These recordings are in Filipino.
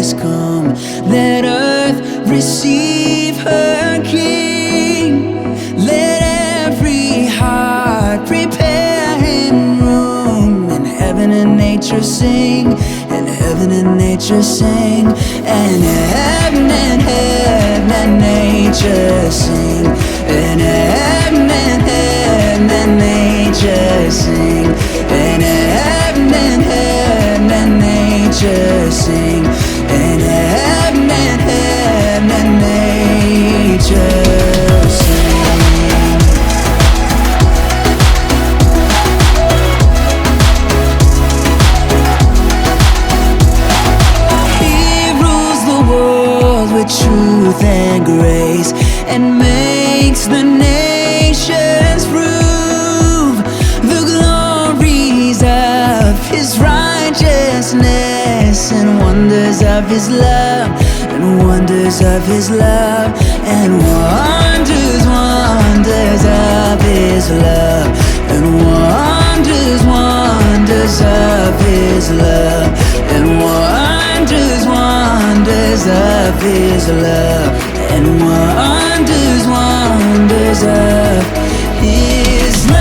is come. Let earth receive her King. Let every heart prepare him room. And heaven and nature sing, and heaven and nature sing, and heaven and nature sing, and heaven and nature sing, and heaven and nature sing, and heaven and nature sing. He rules the world with truth and grace, and makes the nations prove the glories of his righteousness, and wonders of his love, and wonders of his love, and wonders, wonders of his love, and wonders, wonders of his love, and wonders, wonders of his love, and wonders, wonders of his love.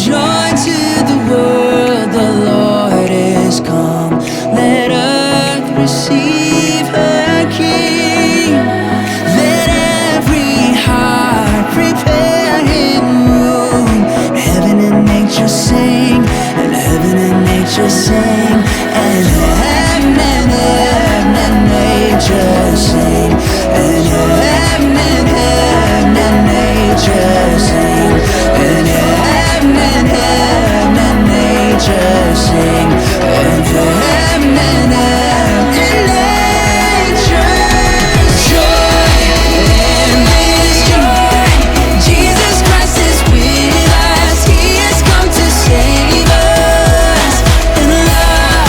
Joy to the world, the Lord is come. Let earth receive her King. Let every heart prepare him room. Heaven and nature sing, and heaven and nature sing, and heaven and nature sing, and heaven and nature sing, and heaven and nature sing, and heaven and nature. Joy in this joy, Jesus Christ is with us. He has come to save us. And love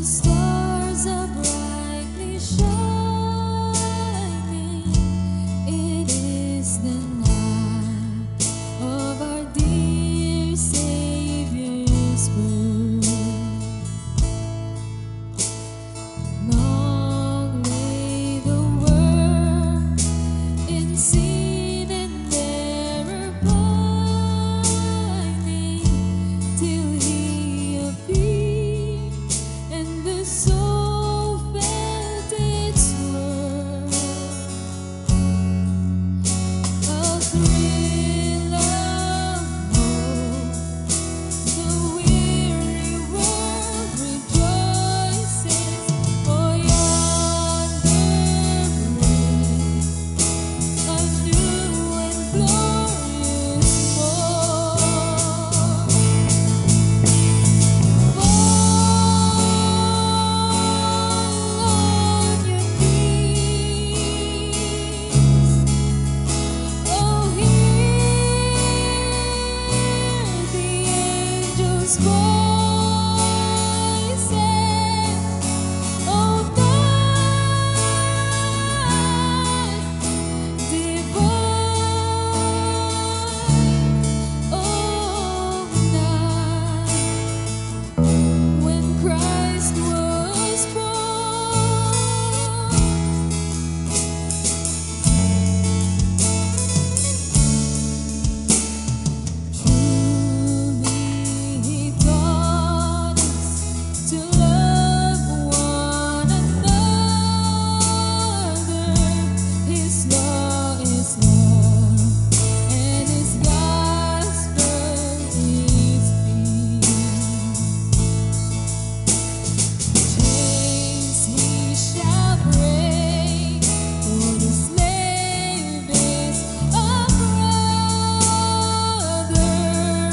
stars are brightly shining. It is the night of our dear Savior's birth. Long lay the world in sin and error pining, till He appeared, and the soul felt its worth. A thrill of hope, the weary world rejoices, for yonder breaks a new and glorious morn. Fall on your knees, oh, hear the angels' voices, oh, night divine, oh, night when Christ was born. Truly He taught us to love one another. His law is love, and His gospel is peace. Chains He shall break, for the slave is a brother,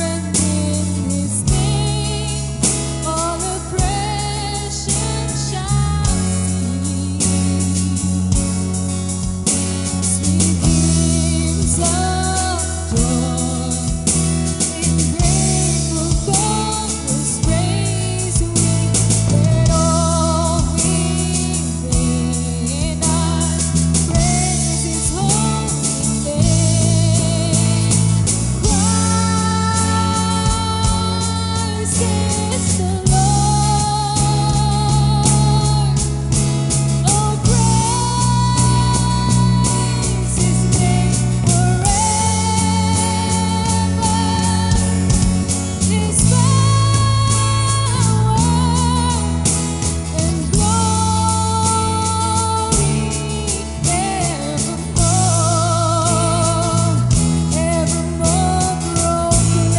and in His name all oppression shall cease. Sweet hymns of joy in grateful chorus praise we, let all within us praise His holy name. Christ is the Lord. Oh, praise His name forever. His power and glory evermore, evermore proclaim.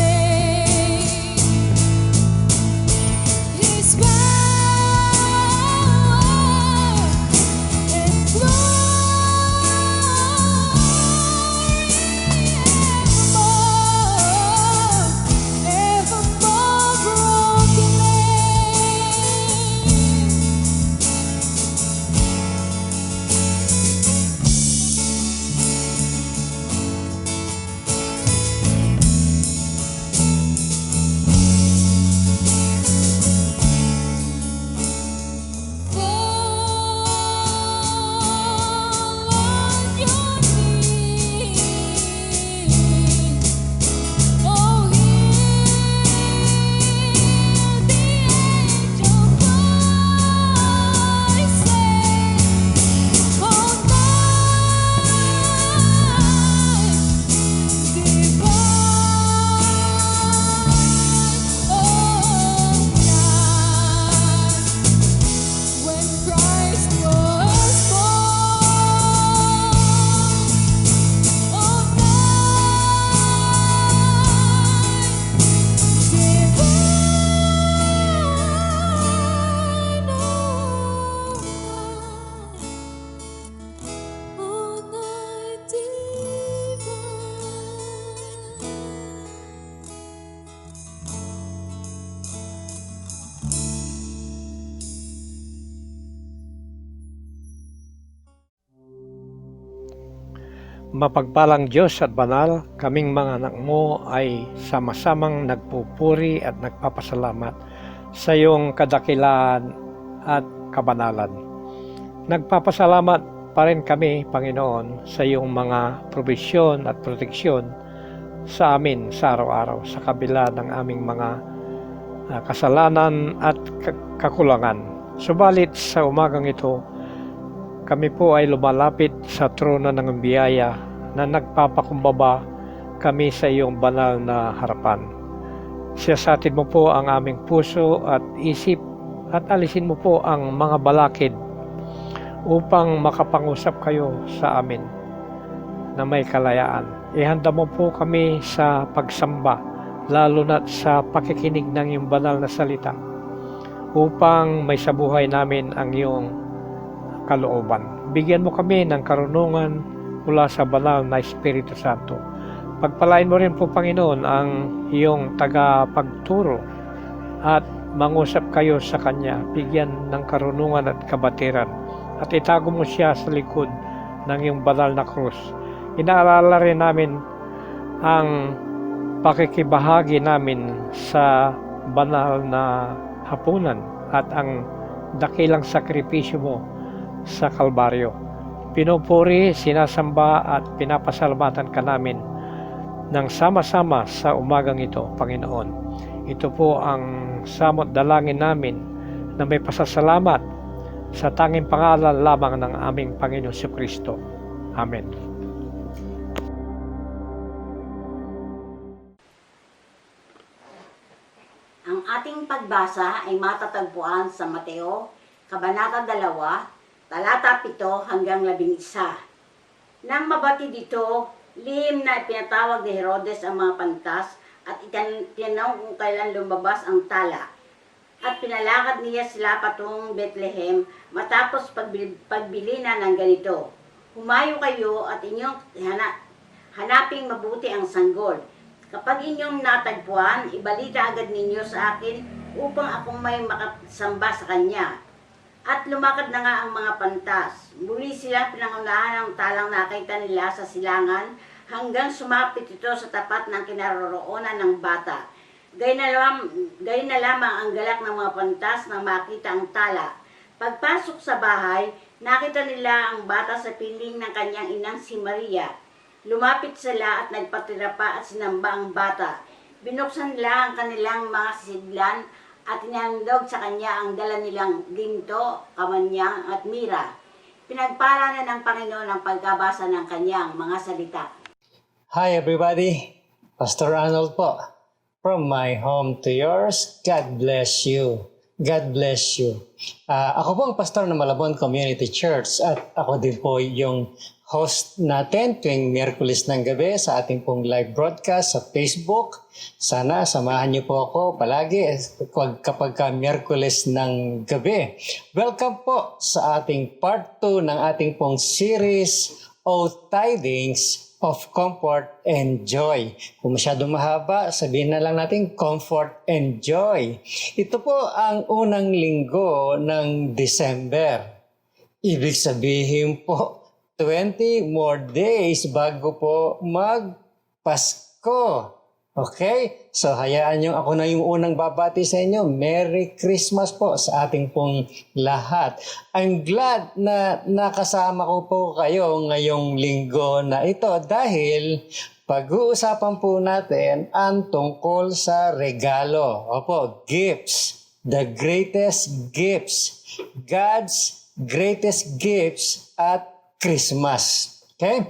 His power and Mapagpalang Diyos at banal, kaming mga anak mo ay sama-samang nagpupuri at nagpapasalamat sa iyong kadakilaan at kabanalan. Nagpapasalamat pa rin kami, Panginoon, sa iyong mga probisyon at proteksyon sa amin sa araw-araw sa kabila ng aming mga kasalanan at kakulangan. Subalit sa umagang ito, kami po ay lumalapit sa trono ng biyaya na nagpapakumbaba kami sa iyong banal na harapan. Siyasatin mo po ang aming puso at isip at alisin mo po ang mga balakid upang makapangusap kayo sa amin na may kalayaan. Ihanda mo po kami sa pagsamba, lalo na sa pakikinig ng iyong banal na salita, upang may sabuhay namin ang iyong kalooban. Bigyan mo kami ng karunungan mula sa banal na Espiritu Santo. Pagpalain mo rin po, Panginoon, ang iyong tagapagturo at mangusap kayo sa Kanya. Bigyan ng karunungan at kabatiran at itago mo siya sa likod ng iyong banal na krus. Inaalala rin namin ang pakikibahagi namin sa banal na hapunan at ang dakilang sakripisyo mo sa Kalbaryo. Pinupuri, sinasamba at pinapasalamatan ka namin ng sama-sama sa umagang ito, Panginoon. Ito po ang samot dalangin namin na may pasasalamat sa tanging pangalan lamang ng aming Panginoon Jesucristo. Amen. Ang ating pagbasa ay matatagpuan sa Mateo, Kabanata 2, talata 7 hanggang 11. Nang mabati dito, lihim na ipinatawag ni Herodes ang mga pantas at itinanong kung kailan lumabas ang tala. At pinalakad niya sila patungong Bethlehem matapos pagbili na ng ganito. Humayo kayo at inyong hanaping mabuti ang sanggol. Kapag inyong natagpuan, ibalita agad ninyo sa akin upang akong may makasamba sa kanya. At lumakad na nga ang mga pantas. Muli silang pinangunahan ng talang nakita nila sa silangan hanggang sumapit ito sa tapat ng kinaroroonan ng bata. Gayun na lamang ang galak ng mga pantas nang makita ang tala. Pagpasok sa bahay, nakita nila ang bata sa piling ng kanyang inang si Maria. Lumapit sila at nagpatira pa at sinamba ang bata. Binuksan nila ang kanilang mga sisidlan at inandog sa kanya ang dala nilang ginto, kamanyang at mira. Pinagpala na ng Panginoon ang pagkabasa ng kanyang mga salita. Hi everybody, Pastor Arnold po. From my home to yours, God bless you. God bless you. Ako po ang pastor ng Malabon Community Church at ako din po yung host natin tuwing Miyerkules ng gabi sa ating pong live broadcast sa Facebook. Sana samahan niyo po ako palagi kapag Miyerkules ng gabi. Welcome po sa ating part 2 ng ating pong series O Tidings of Comfort and Joy. Kung masyadong mahaba, sabihin na lang natin Comfort and Joy. Ito po ang unang linggo ng December. Ibig sabihin po, 20 more days bago po magpasko. Okay? So, hayaan nyo ako na yung unang babati sa inyo. Merry Christmas po sa ating pong lahat. I'm glad na nakasama ko po kayo ngayong linggo na ito dahil pag-uusapan po natin ang tungkol sa regalo. Opo, gifts. The greatest gifts. God's greatest gifts at Christmas. Okay?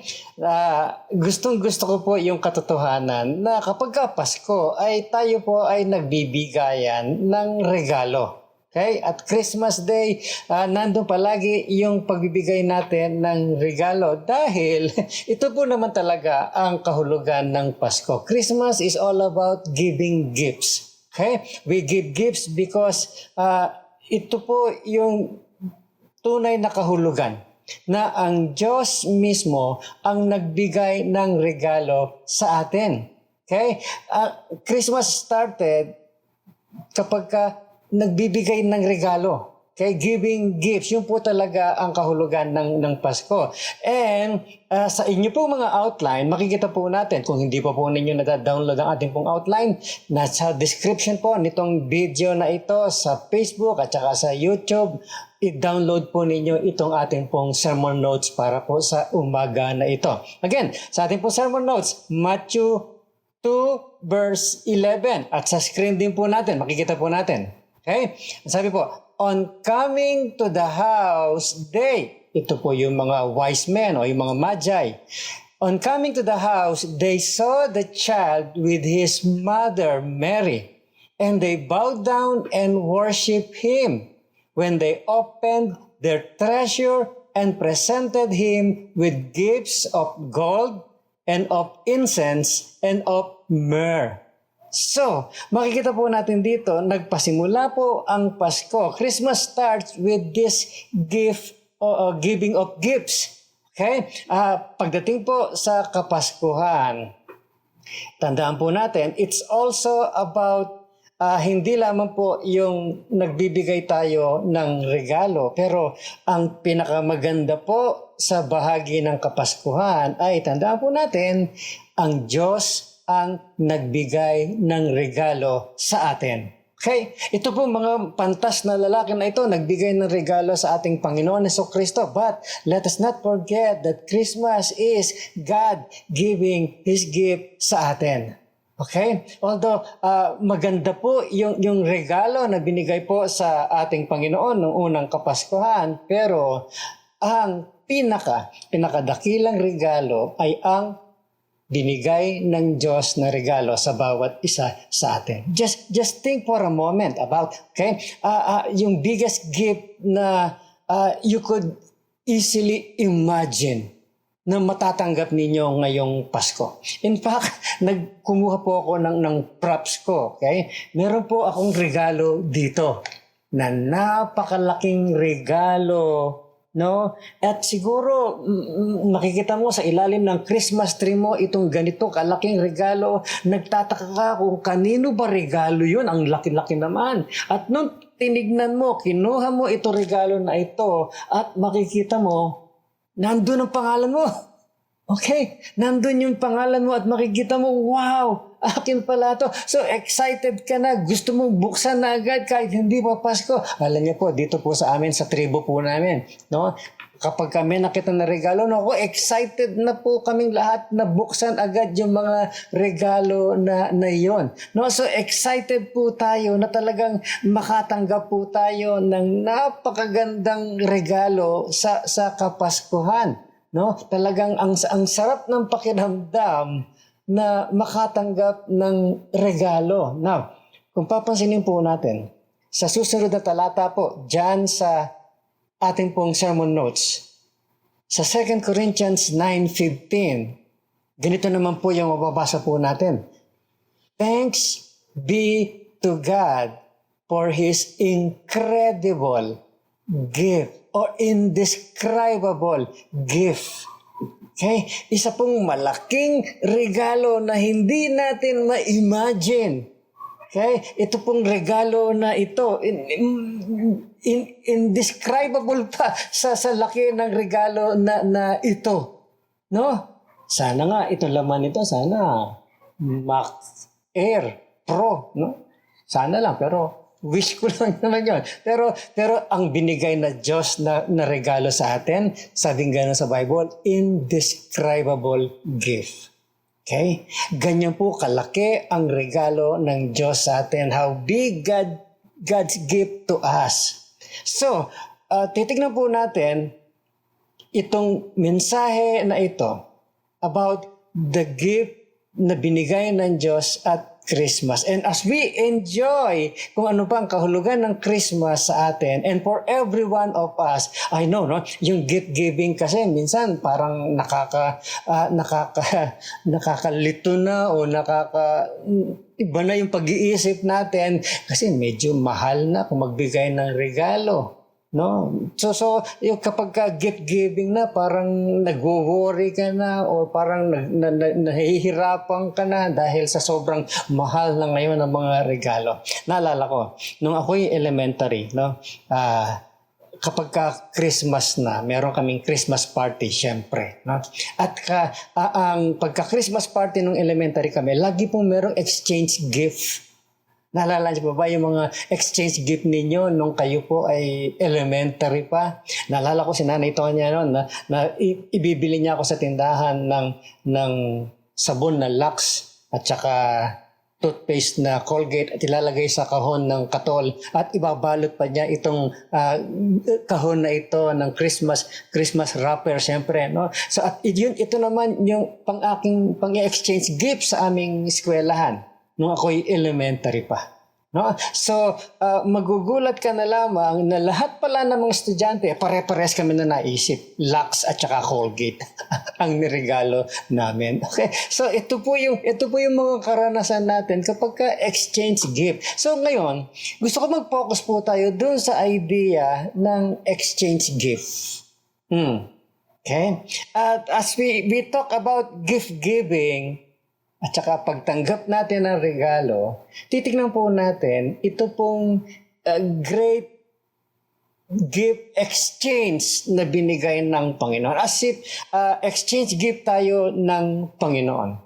Gustong-gusto ko po yung katotohanan na kapag Pasko ay tayo po ay nagbibigayan ng regalo. Okay? At Christmas Day, nandun palagi yung pagbibigay natin ng regalo dahil ito po naman talaga ang kahulugan ng Pasko. Christmas is all about giving gifts. Okay? We give gifts because ito po yung tunay na kahulugan na ang Diyos mismo ang nagbigay ng regalo sa atin. Okay? Christmas started kapag nagbibigay ng regalo. Okay, giving gifts, yun po talaga ang kahulugan ng Pasko. And sa inyo po mga outline, makikita po natin, kung hindi pa po ninyo nada-download ang ating pong outline, nasa description po nitong video na ito sa Facebook at saka sa YouTube, i-download po ninyo itong ating pong sermon notes para po sa umaga na ito. Again, sa ating pong sermon notes, Matthew 2 verse 11. At sa screen din po natin, makikita po natin. Okay? Sabi po, on coming to the house, ito po yung mga wise men o yung mga magi. On coming to the house, they saw the child with his mother Mary, and they bowed down and worshiped him. When they opened their treasure and presented him with gifts of gold and of incense and of myrrh. So, makikita po natin dito, nagpasimula po ang Pasko. Christmas starts with this giving of gifts. Okay? Pagdating po sa Kapaskuhan, tandaan po natin, it's also about hindi lamang po yung nagbibigay tayo ng regalo, pero ang pinakamaganda po sa bahagi ng Kapaskuhan ay tandaan po natin, ang Diyos ang nagbigay ng regalo sa atin. Okay? Ito po mga pantas na lalaki na ito, nagbigay ng regalo sa ating Panginoon Jesucristo. But let us not forget that Christmas is God giving His gift sa atin. Okay? Although maganda po yung regalo na binigay po sa ating Panginoon noong unang Kapaskuhan, pero ang pinakadakilang regalo ay ang binigay ng Diyos na regalo sa bawat isa sa atin. Just think for a moment about, okay, yung biggest gift na you could easily imagine na matatanggap ninyo ngayong Pasko. In fact, nagkumuha po ako ng props ko, okay? Meron po akong regalo dito na napakalaking regalo, no? At siguro makikita mo sa ilalim ng Christmas tree mo itong ganito kalaking regalo. Nagtataka ka kung kanino ba regalo yun? Ang laki-laki naman. At nung tinignan mo, kinuha mo ito regalo na ito at makikita mo, nandun ang pangalan mo. Okay? Nandun yung pangalan mo at makikita mo, wow! Akin pala to. So excited ka na. Gusto mong buksan na agad kahit hindi pa Pasko. Alam niyo po, dito po sa amin, sa tribo po namin, no? Kapag kami nakita na regalo, no, excited na po kaming lahat na buksan agad yung mga regalo na yon. No? So excited po tayo na talagang makatanggap po tayo ng napakagandang regalo sa Kapaskuhan. No? Talagang ang sarap ng pakiramdam na makatanggap ng regalo. Now, kung papansinin po natin, sa susunod na talata po, dyan sa ating pong sermon notes, sa 2 Corinthians 9:15, ganito naman po yung mababasa po natin. Thanks be to God for His incredible gift or indescribable gift. Okay? Isa pong malaking regalo na hindi natin ma-imagine. Okay? Ito pong regalo na ito, indescribable pa sa laki ng regalo na ito. No? Sana nga, ito laman nito, sana Mac Air Pro. No? Sana lang, pero wish ko lang naman yun. Pero ang binigay na Diyos na regalo sa atin, sabing gano'n sa Bible, indescribable gift. Okay? Ganyan po kalaki ang regalo ng Diyos sa atin. How big God's gift to us. So, titignan po natin itong mensahe na ito about the gift na binigay ng Diyos at Christmas. And as we enjoy kung ano ba ang kahulugan ng Christmas sa atin, and for every one of us, I know, no, yung gift giving kasi minsan parang nakakalito na o iba na yung pag-iisip natin kasi medyo mahal na kung magbigay ng regalo. No? So yung kapag gift giving na parang nagwo-worry ka na o parang nahihirapan ka na dahil sa sobrang mahal na ngayon ng mga regalo. Naalala ko nung ako'y elementary, no? kapag ka Christmas na, meron kaming Christmas party, syempre. No? At ang pagka-Christmas party nung elementary kami, lagi pong merong exchange gift. Naalala niyo pa ba yung mga exchange gift ninyo nung kayo po ay elementary pa? Naalala ko si Nanay Tonya noon na ibibili niya ako sa tindahan ng sabon na Lux at saka toothpaste na Colgate at ilalagay sa kahon ng katol at ibabalot pa niya itong kahon na ito ng Christmas wrapper syempre, no? So at ito naman yung pang-exchange gift sa aming eskwelahan nung ako'y elementary pa. No? So, magugulat ka na lamang na lahat pala ng mga estudyante, pare-pares kami na naisip, Lux at saka Colgate ang niregalo namin. Okay? So, ito po yung mga karanasan natin kapag ka exchange gift. So, ngayon, gusto ko mag-focus po tayo dun sa idea ng exchange gift. Okay? At as we talk about gift giving, at saka pagtanggap natin ng regalo, titignan po natin ito pong great gift exchange na binigay ng Panginoon. As if exchange gift tayo ng Panginoon.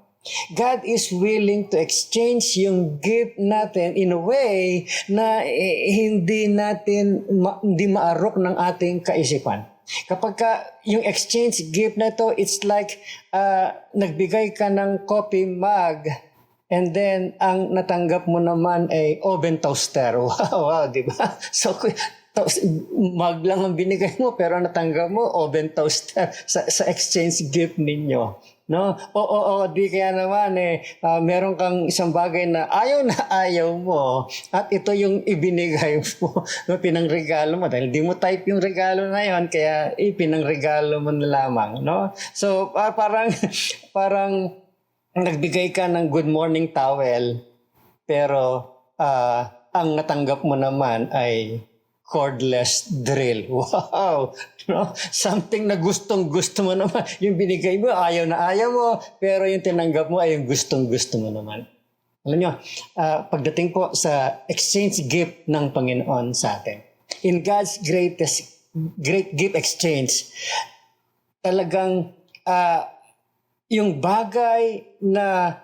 God is willing to exchange yung gift natin in a way na hindi maarok ng ating kaisipan. Kapag yung exchange gift na to, it's like nagbigay ka ng coffee mug and then ang natanggap mo naman ay oven toaster. Wow, di ba? So, mug lang ang binigay mo pero natanggap mo oven toaster sa exchange gift ninyo. No? Di kaya naman meron kang isang bagay na ayaw mo at ito yung ibinigay mo, pinangregalo mo dahil di mo type yung regalo na yon kaya ipinangregalo mo na lamang, no? So parang nagbigay ka ng good morning towel pero ang natanggap mo naman ay cordless drill. Wow! No? Something na gustong-gusto mo naman. Yung binigay mo, ayaw na ayaw mo, pero yung tinanggap mo ay yung gustong-gusto mo naman. Alam nyo, pagdating po sa exchange gift ng Panginoon sa atin, in God's great gift exchange, talagang yung bagay na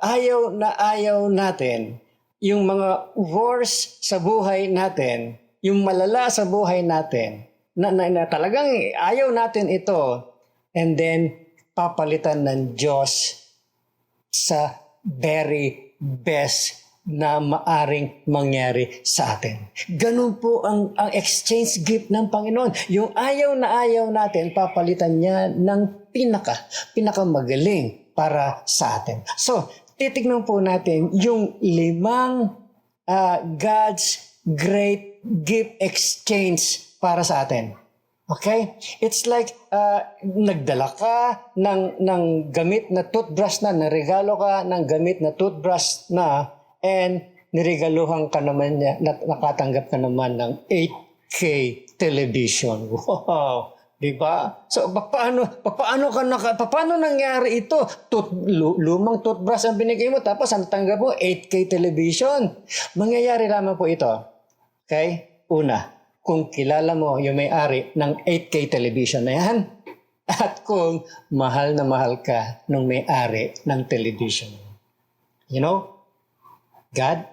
ayaw natin, yung mga worst sa buhay natin, yung malala sa buhay natin, na talagang ayaw natin ito, and then papalitan ng Diyos sa very best na maaring mangyari sa atin. Ganun po ang exchange gift ng Panginoon. Yung ayaw na ayaw natin, papalitan niya ng pinakamagaling para sa atin. So, titignan po natin yung 5 God's great gift exchange para sa atin. Okay? It's like nagdala ka ng gamit na toothbrush na, naregalo ka ng gamit na toothbrush na, and niregaluhan ka naman niya, nakatanggap ka naman ng 8K television. Wow! Diba? So, paano nangyari ito? Lumang toothbrush ang binigay mo, tapos ang tanggap mo, 8K television. Mangyayari lamang po ito. Okay? Una, kung kilala mo yung may-ari ng 8K television na yan, at kung mahal na mahal ka nung may-ari ng television. You know, God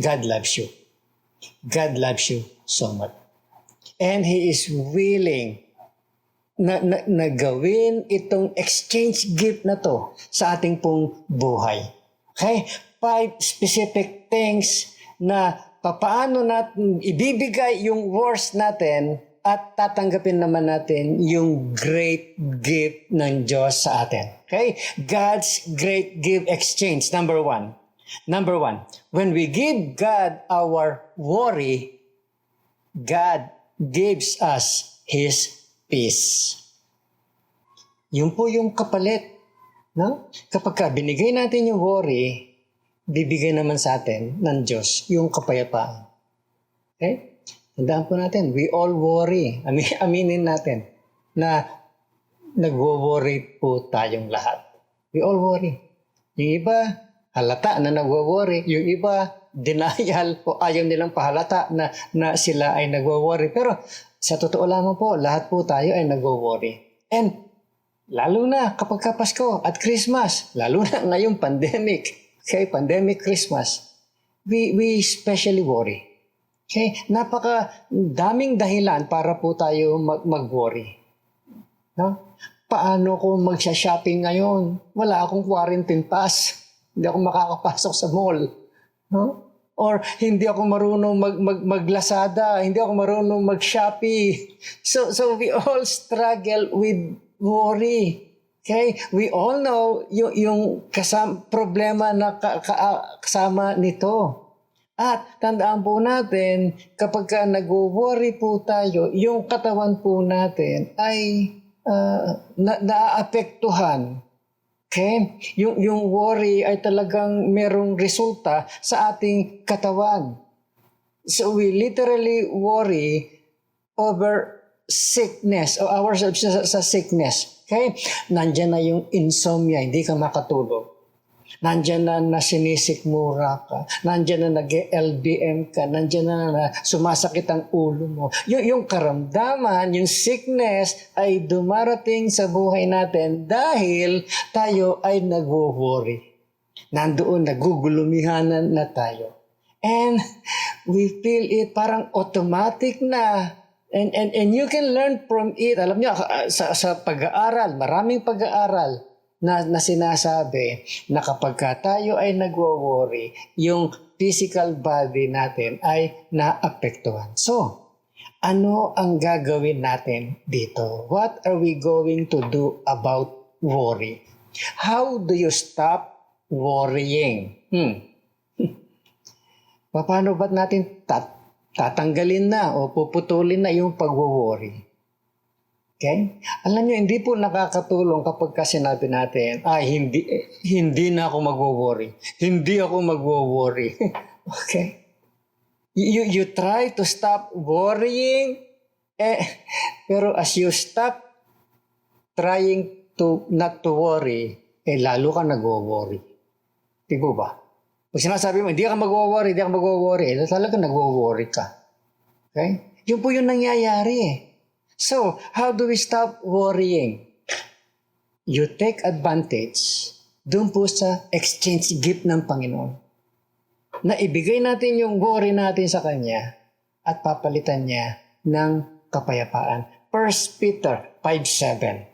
loves you. God loves you so much. And He is willing na gawin itong exchange gift na to sa ating pong buhay. Okay? 5 specific things na paano natin ibibigay yung worst natin at tatanggapin naman natin yung great gift ng Diyos sa atin. Okay? God's great gift exchange. Number one, when we give God our worry, God gives us His peace. Yun po yung kapalit. No? Kapag binigay natin yung worry, bibigay naman sa atin ng Diyos yung kapayapaan. Okay? Tandaan po natin, we all worry. Aminin natin na nagwo-worry po tayong lahat. We all worry. Yung iba, halata na nagwo-worry. Yung iba, denial o ayaw nilang pahalata na sila ay nagwo-worry. Pero sa totoo lamang po, lahat po tayo ay nagwo-worry. And lalo na kapag Pasko at Christmas, lalo na ngayong pandemic, okay, pandemic Christmas, we especially worry. Okay, napaka daming dahilan para po tayo mag-worry. No? Paano kung magsha-shopping ngayon? Wala akong quarantine pass. Hindi ako makakapasok sa mall. No? Or hindi ako marunong mag-Lazada. Hindi ako marunong mag-Shopee. So we all struggle with worry. Okay? We all know yung problema na kasama nito. At tandaan po natin, kapag nag-worry po tayo, yung katawan po natin ay naaapektuhan. Okay? Yung worry ay talagang merong resulta sa ating katawan. So we literally worry over sickness o ourselves sa sickness. Okay? Nandiyan na yung insomnia, hindi ka makatulog. Nandiyan na sinisikmura ka. Nandiyan na nag-LBM ka. Nandiyan na sumasakit ang ulo mo. Yung karamdaman, yung sickness ay dumarating sa buhay natin dahil tayo ay nagwo-worry. Nandoon, nagugulumihanan na tayo. And we feel it parang automatic na. And you can learn from it. Alam niyo, sa pag-aaral, maraming pag-aaral na sinasabi na kapag tayo ay nagwo-worry, yung physical body natin ay naapektuhan. So, ano ang gagawin natin dito? What are we going to do about worry? How do you stop worrying? Paano ba natin tatanggalin na o puputulin na yung pagwo-worry? Okay? Alam niyo, hindi po nakakatulong kapag sinabi natin, hindi na ako magwo-worry. Hindi ako magwo-worry. Okay? You try to stop worrying, pero as you stop trying to not to worry, lalo ka nagwo-worry. Di po ba? Pag sinasabi mo, hindi ka magwo-worry, talaga nagwo-worry ka. Okay? Yun po yung nangyayari So, how do we stop worrying? You take advantage doon po sa exchange gift ng Panginoon. Na ibigay natin yung worry natin sa Kanya at papalitan niya ng kapayapaan. 1 Peter 5:7.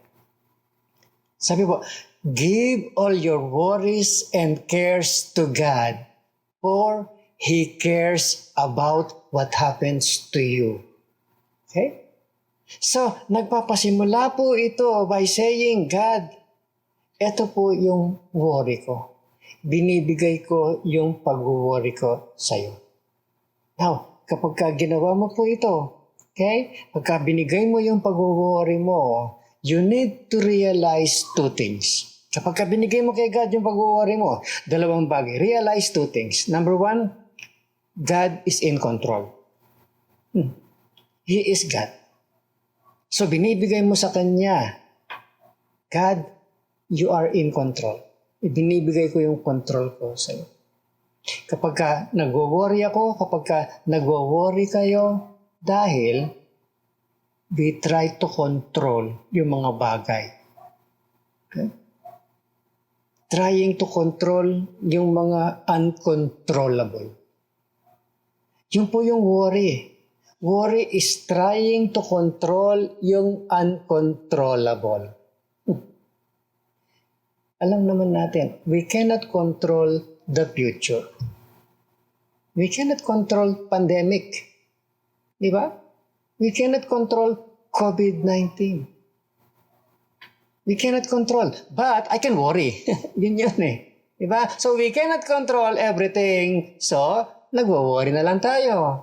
Sabi po, give all your worries and cares to God, for He cares about what happens to you. Okay? So, nagpapasimula po ito by saying, God, ito po yung worry ko. Binibigay ko yung pag-worry ko sa iyo. Now, kapag ginawa mo po ito, okay? Pagka binigay mo yung pag-worry mo, you need to realize two things. Kapag binigay mo kay God yung pag-worry mo, dalawang bagay. Realize two things. Number one, God is in control. He is God. So, binibigay mo sa Kanya, God, you are in control. Ibinibigay ko yung control ko sa iyo. Kapag nagwo-worry ako, kapag nagwo-worry kayo, dahil we try to control yung mga bagay. Okay? Trying to control yung mga uncontrollable. Yun po yung worry. Worry is trying to control yung uncontrollable. Alam naman natin, we cannot control the future. We cannot control pandemic. Di ba? We cannot control COVID-19. We cannot control. But I can worry. Yun eh. Di ba? So we cannot control everything. So, nagwo-worry na lang tayo.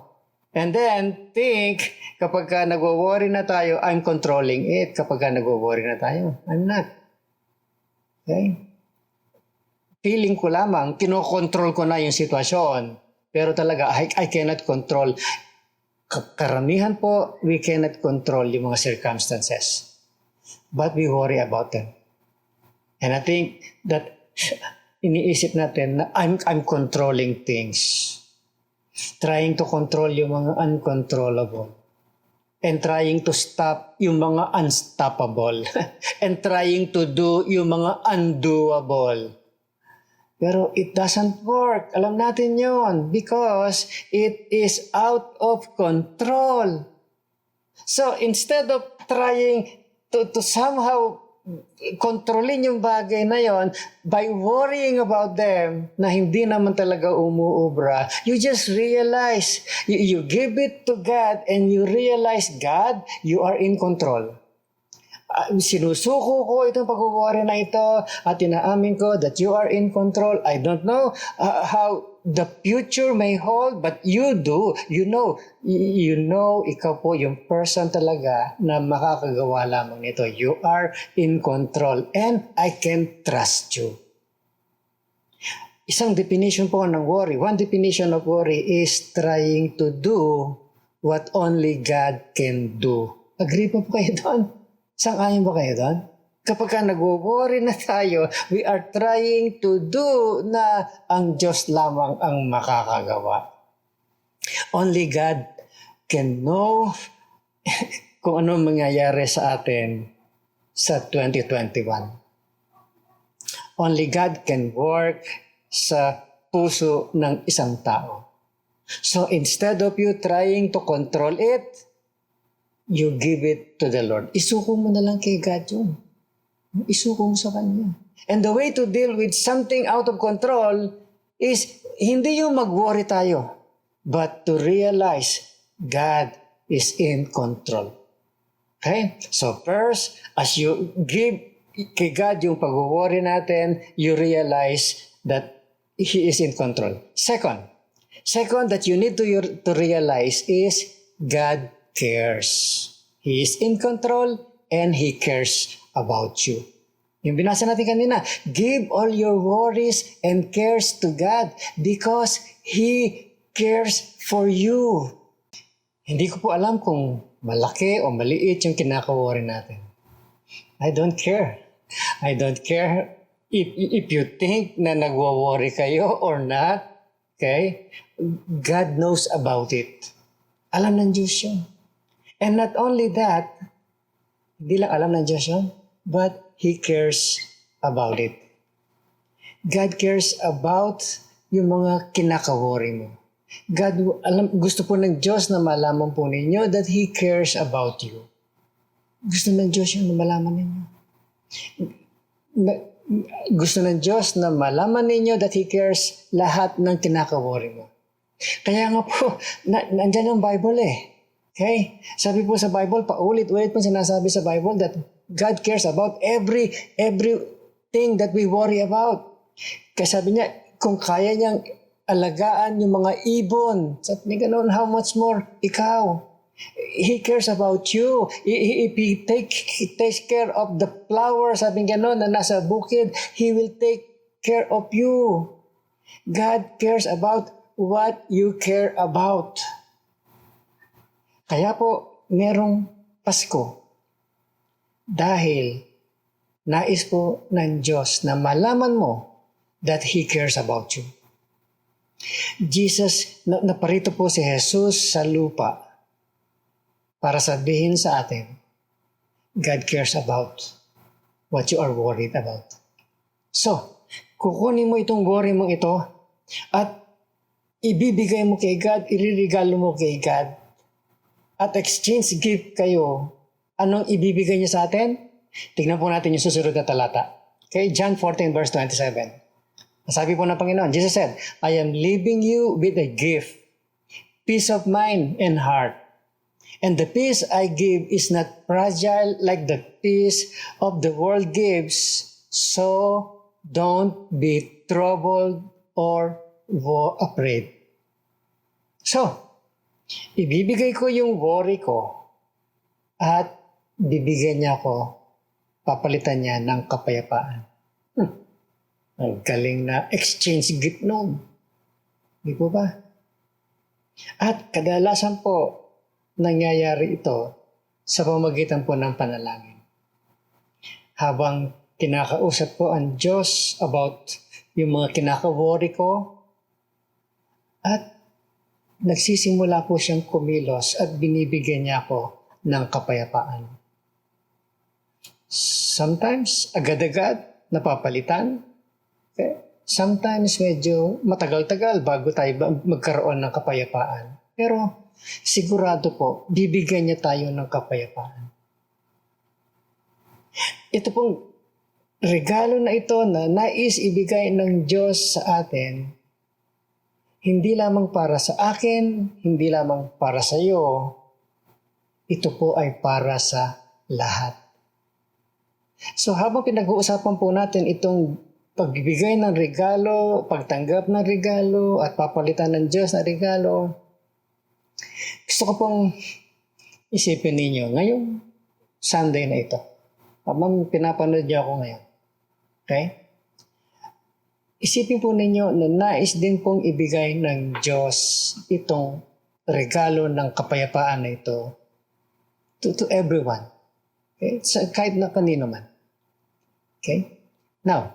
And then, think, kapag nagwo-worry na tayo, I'm controlling it. Kapag nagwo-worry na tayo, I'm not. Okay? Feeling ko lamang, kinokontrol ko na yung sitwasyon. Pero talaga, I cannot control. Karamihan po, we cannot control yung mga circumstances. But we worry about them. And I think that iniisip natin na I'm controlling things. trying to control yung mga uncontrollable, and trying to stop yung mga unstoppable, and trying to do yung mga undoable. Pero it doesn't work. Alam natin yon because it is out of control. So instead of trying to somehow kontrolin yung bagay na yon by worrying about them na hindi naman talaga umuubra, you just realize, you give it to God and you realize, God, you are in control. Sinusuko ko itong pag-worry na ito at inaamin ko that you are in control. I don't know how the future may hold, but you do. You know, ikaw po yung person talaga na makakagawa lamang nito. You are in control and I can trust you. Isang definition po ng worry, one definition of worry is trying to do what only God can do. Agree po kayo doon? Sang-ayon ba kayo doon? Kapag ka nag-worry na tayo, we are trying to do na ang Diyos lamang ang makakagawa. Only God can know kung ano mangyayari sa atin sa 2021. Only God can work sa puso ng isang tao. So instead of you trying to control it, you give it to the Lord. Isuko mo na lang kay God yun. Isuko mo sa Kanya. And the way to deal with something out of control is hindi yung mag-worry tayo, but to realize God is in control. Okay? So first, as you give kay God yung pag-worry natin, you realize that He is in control. Second that you need to realize is God cares. He is in control and He cares about you. Yung binasa natin kanina, give all your worries and cares to God because He cares for you. Hindi ko po alam kung malaki o maliit yung kinaka-worry natin. I don't care. I don't care if you think na nagwo-worry kayo or not. Okay? God knows about it. Alam ng Diyos yun. And not only that, hindi lang alam ng Diyos yun, but He cares about it. God cares about yung mga kinaka-worry mo. Gusto po ng Diyos na malaman po ninyo that He cares about you. Gusto ng Diyos yun na malaman ninyo. Gusto ng Diyos na malaman ninyo that He cares lahat ng kinaka-worry mo. Kaya nga po, nandyan ang Bible eh. Okay? Sabi po sa Bible, paulit-ulit po sinasabi sa Bible that God cares about everything that we worry about. Kaya sabi niya, kung kaya niyang alagaan yung mga ibon, sabi niya ganoon, how much more ikaw? He cares about you. If He takes care of the flower, sabi niya ganoon, na nasa bukid, He will take care of you. God cares about what you care about. Kaya po, merong Pasko. Dahil nais po ng Diyos na malaman mo that He cares about you. Naparito po si Jesus sa lupa para sabihin sa atin, God cares about what you are worried about. So, kukunin mo itong worry mong ito at ibibigay mo kay God, iririgalo mo kay God. At exchange gift kayo, anong ibibigay niya sa atin? Tingnan po natin yung susunod na talata. Okay, John 14 verse 27. Sabi po ng Panginoon, Jesus said, I am leaving you with a gift, peace of mind and heart. And the peace I give is not fragile like the peace of the world gives. So don't be troubled or afraid. So, ibibigay ko yung worry ko at bibigyan niya ako, papalitan niya ng kapayapaan. Ang galing na exchange gift noon. Di po ba? At kadalasan po, nangyayari ito sa pamamagitan po ng panalangin. Habang kinakausap po ang Diyos about yung mga kinaka-worry ko, at nagsisimula po siyang kumilos at binibigyan niya ako ng kapayapaan. Sometimes, agad-agad, napapalitan. Okay? Sometimes, medyo matagal-tagal bago tayo magkaroon ng kapayapaan. Pero, sigurado po, bibigyan niya tayo ng kapayapaan. Ito pong regalo na ito na nais ibigay ng Diyos sa atin, hindi lamang para sa akin, hindi lamang para sa iyo, ito po ay para sa lahat. So habang pinag-uusapan po natin itong pagbibigay ng regalo, pagtanggap ng regalo, at papalitan ng Diyos na regalo, gusto ko pong isipin ninyo ngayong Sunday na ito. Habang pinapanood niyo ako ngayon. Okay? Isipin po ninyo na nais din pong ibigay ng Diyos itong regalo ng kapayapaan na ito to everyone. Okay? Kahit na kanino man. Okay? Now,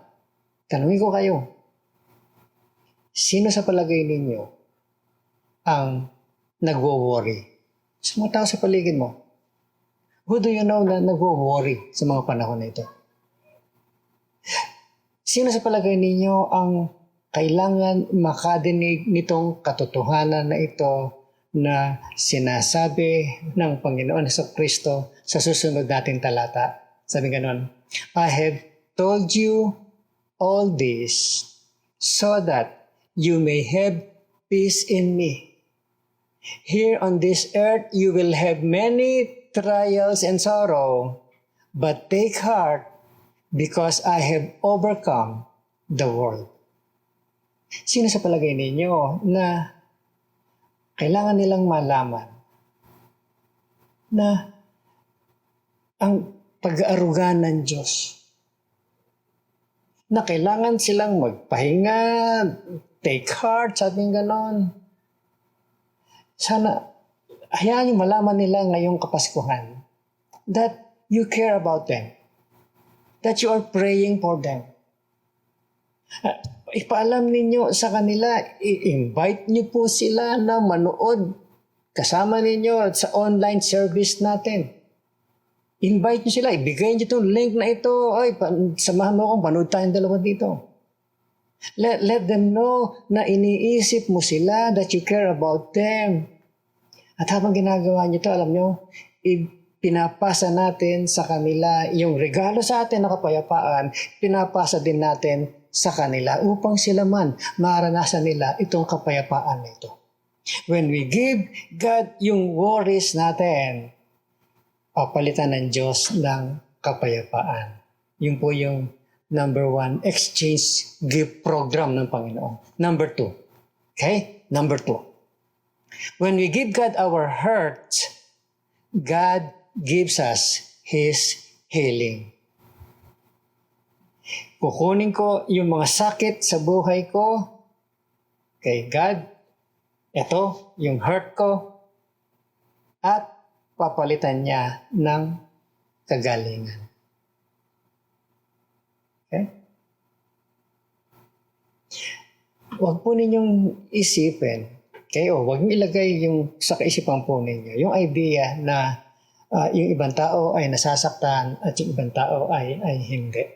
tanungin ko kayo, sino sa palagay ninyo ang nagwo-worry? Sa mga tao sa paligid mo, who do you know na nagwo-worry sa mga panahon na ito? Sino sa palagay ninyo ang kailangan makadinig nitong katotohanan na ito na sinasabi ng Panginoon sa Kristo sa susunod nating talata? Sabi ganon, I have told you all this so that you may have peace in me. Here on this earth you will have many trials and sorrow, but take heart because I have overcome the world. Sino sa palagay ninyo na kailangan nilang malaman na ang pag-aaruga ng Diyos, na kailangan silang magpahinga, take heart, sabing ganon. Sana, hayaan niyo malaman nila ngayong Kapaskuhan that you care about them, that you are praying for them. Ipaalam ninyo sa kanila, i-invite niyo po sila na manood kasama ninyo sa online service natin. Invite niyo sila, ibigay niyo itong link na ito. Ay, samahan mo akong panood tayong dalawa dito. Let them know na iniisip mo sila, that you care about them. At habang ginagawa niyo ito, alam niyo, pinapasa natin sa kanila yung regalo sa atin na kapayapaan, pinapasa din natin sa kanila upang sila man maranasan nila itong kapayapaan na ito. When we give God yung worries natin, papalitan ng Diyos ng kapayapaan. Yun po yung number 1, exchange gift program ng Panginoon. Number 2. Okay? Number 2. When we give God our hurt, God gives us His healing. Kukunin ko yung mga sakit sa buhay ko kay God. Ito, yung hurt ko. At papalitan niya ng kagalingan. Okay? Huwag po ninyong isipin, huwag niyo ilagay yung sa kaisipan po ninyo, yung idea na yung ibang tao ay nasasaktan at yung ibang tao ay hindi.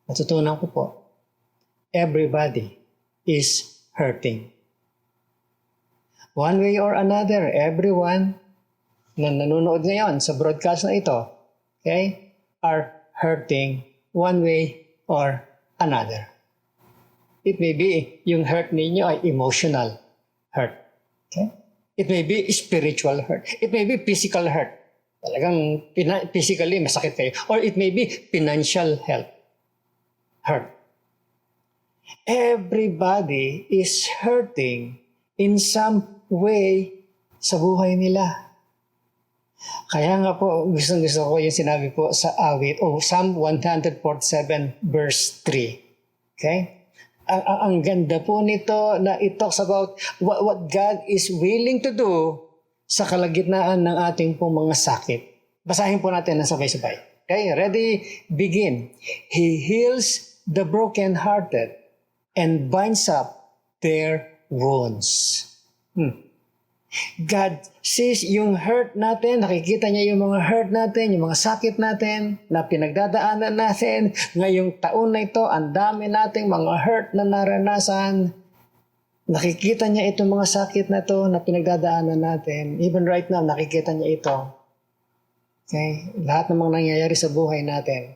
Natutunan ko po, everybody is hurting. One way or another, everyone na nanonood ngayon sa broadcast na ito, okay, are hurting one way or another. It may be yung hurt ninyo ay emotional hurt. Okay? It may be spiritual hurt. It may be physical hurt. Talagang physically masakit kayo. Or it may be financial hurt. Everybody is hurting in some way sa buhay nila. Kaya nga po, gusto ko yung sinabi po sa awit, Psalm 147 verse 3. Okay? Ang ganda po nito na it talks about what God is willing to do sa kalagitnaan ng ating pong mga sakit. Basahin po natin na sabay-sabay. Okay? Ready? Begin. He heals the brokenhearted and binds up their wounds. God sees yung hurt natin, nakikita niya yung mga hurt natin, yung mga sakit natin na pinagdadaanan natin. Ngayong taon na ito, ang dami nating mga hurt na naranasan. Nakikita niya itong mga sakit na ito na pinagdadaanan natin. Even right now, nakikita niya ito. Okay? Lahat ng mga nangyayari sa buhay natin.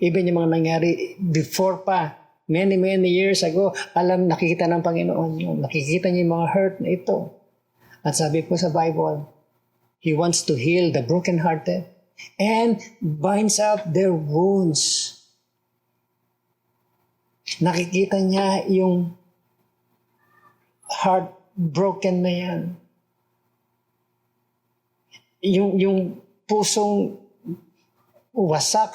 Even yung mga nangyari before pa, many years ago, nakikita ng Panginoon yun. Nakikita niya yung mga hurt na ito. At sabi po sa Bible, He wants to heal the brokenhearted and binds up their wounds. Nakikita niya yung heartbroken na yan. Yung pusong wasak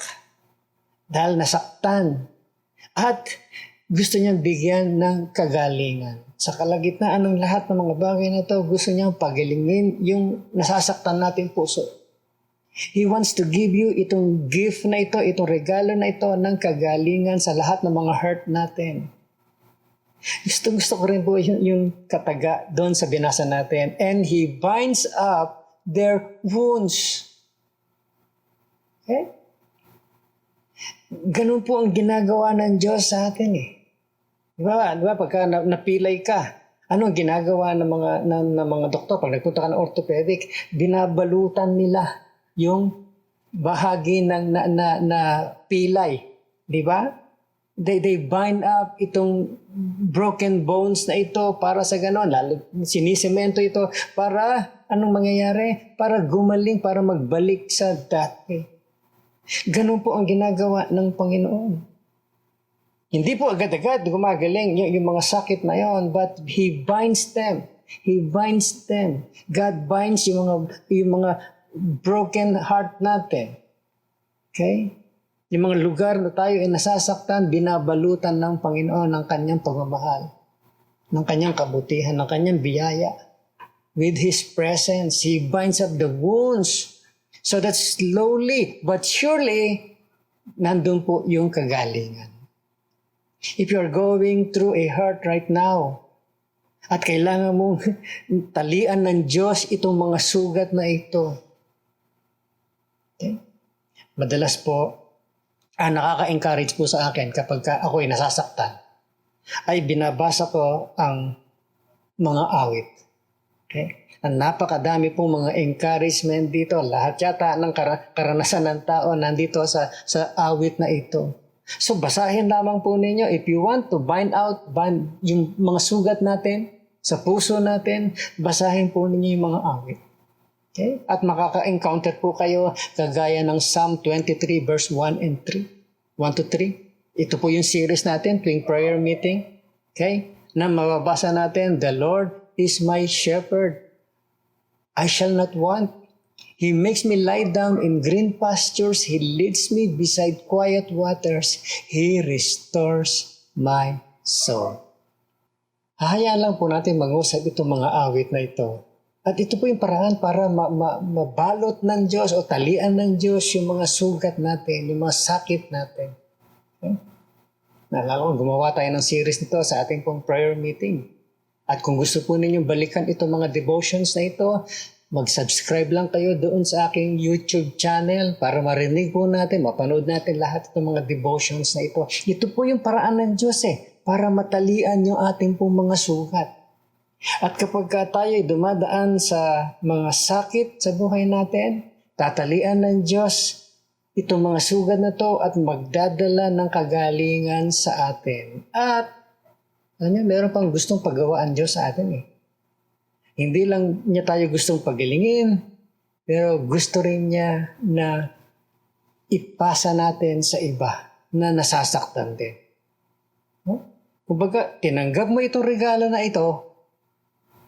dahil nasaktan. At gusto niyang bigyan ng kagalingan. Sa kalagitnaan ng lahat ng mga bagay na ito, gusto niyang pagalingin yung nasasaktan nating puso. He wants to give you itong gift na ito, itong regalo na ito ng kagalingan sa lahat ng mga hurt natin. Gusto ko rin po yung kataga doon sa binasa natin. And He binds up their wounds. Okay? Ganun po ang ginagawa ng Diyos sa atin eh. Di ba pagka napilay ka, ano ang ginagawa ng mga doktor pag nagpunta ka ng orthopedic, binabalutan nila yung bahagi ng na pilay, di ba? They bind up itong broken bones na ito para sa ganon, lalo sinisemento ito para anong mangyayari? Para gumaling, para magbalik sa dati. Ganun po ang ginagawa ng Panginoon. Hindi po agad-agad gumagaling yung mga sakit na yon, but He binds them. He binds them. God binds yung mga broken heart natin. Okay? Yung mga lugar na tayo ay nasasaktan, binabalutan ng Panginoon ng kanyang pagmamahal, ng kanyang kabutihan, ng kanyang biyaya. With His presence, He binds up the wounds so that slowly but surely, nandun po yung kagalingan. If you're going through a hurt right now, at kailangan mong talian ng Diyos itong mga sugat na ito. Okay? Madalas po, nakaka-encourage po sa akin kapag ako ay nasasaktan, ay binabasa ko ang mga awit. Okay? Ang napakadami pong mga encouragement dito. Lahat yata ng karanasan ng tao nandito sa awit na ito. So basahin lamang po ninyo. If you want to bind yung mga sugat natin sa puso natin, basahin po ninyo yung mga awit. Okay? At makaka-encounter po kayo kagaya ng Psalm 23 verse 1 and 3. 1 to 3. Ito po yung series natin tuwing prayer meeting. Okay? Na mababasa natin, The Lord is my shepherd. I shall not want. He makes me lie down in green pastures. He leads me beside quiet waters. He restores my soul. Hahayaan lang po natin mag-usap itong mga awit na ito. At ito po yung paraan para mabalot ng Diyos o talian ng Diyos yung mga sugat natin, yung mga sakit natin. Okay? Naalala ko, gumawa tayo ng series nito sa ating pong prayer meeting. At kung gusto po ninyong balikan itong mga devotions na ito, mag-subscribe lang kayo doon sa aking YouTube channel para marinig po natin, mapanood natin lahat itong mga devotions na ito. Ito po yung paraan ng Diyos para matalian yung ating pong mga sugat. At kapag tayo dumadaan sa mga sakit sa buhay natin, tatalian ng Diyos itong mga sugat na to at magdadala ng kagalingan sa atin. At meron pang gustong paggawaan Diyos sa atin Hindi lang niya tayo gustong pagalingin, pero gusto rin niya na ipasa natin sa iba na nasasaktan din. No? Kumbaga, tinanggap mo itong regalo na ito,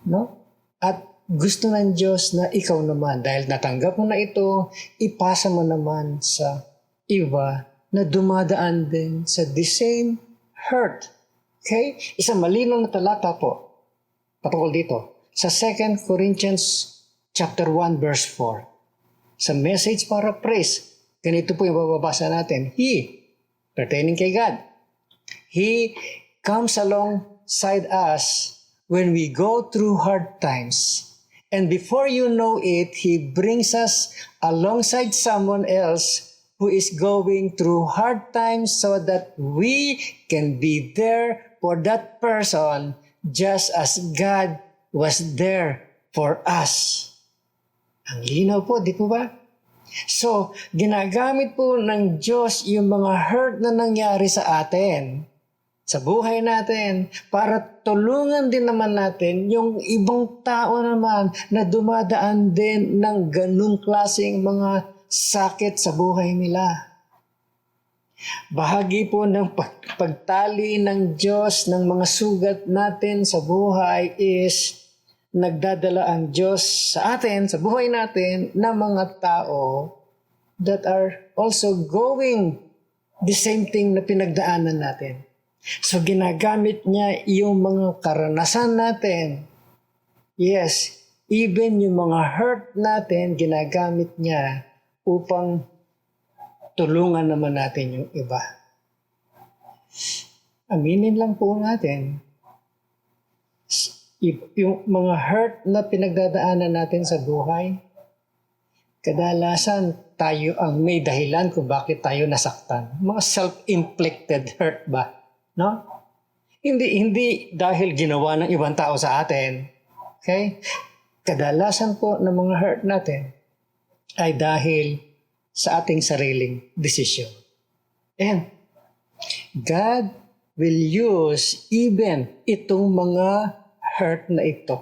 no? At gusto ng Diyos na ikaw naman, dahil natanggap mo na ito, ipasa mo naman sa iba na dumadaan din sa the same hurt. Okay? Isang malinaw na talata po patungkol dito. Sa 2 Corinthians chapter 1 verse 4. Sa message para praise, ganito po yung bababasa natin. He, pertaining kay God, He comes alongside us when we go through hard times. And before you know it, He brings us alongside someone else who is going through hard times so that we can be there for that person just as God was there for us. Ang linaw po, di po ba? So, ginagamit po ng Diyos yung mga hurt na nangyari sa atin, sa buhay natin, para tulungan din naman natin yung ibang tao naman na dumadaan din ng ganung klaseng mga sakit sa buhay nila. Bahagi po ng pagtali ng Diyos ng mga sugat natin sa buhay is nagdadala ang Diyos sa atin, sa buhay natin, ng mga tao that are also going the same thing na pinagdaanan natin. So ginagamit niya yung mga karanasan natin. Yes, even yung mga hurt natin, ginagamit niya upang tulungan naman natin yung iba. Aminin lang po natin, yung mga hurt na pinagdadaanan natin sa buhay, kadalasan tayo ang may dahilan kung bakit tayo nasaktan. Mga self-inflicted hurt ba? No? Hindi dahil ginawa ng ibang tao sa atin. Okay? Kadalasan po ng mga hurt natin ay dahil sa ating sariling desisyon. And God will use even itong mga hurt na ito.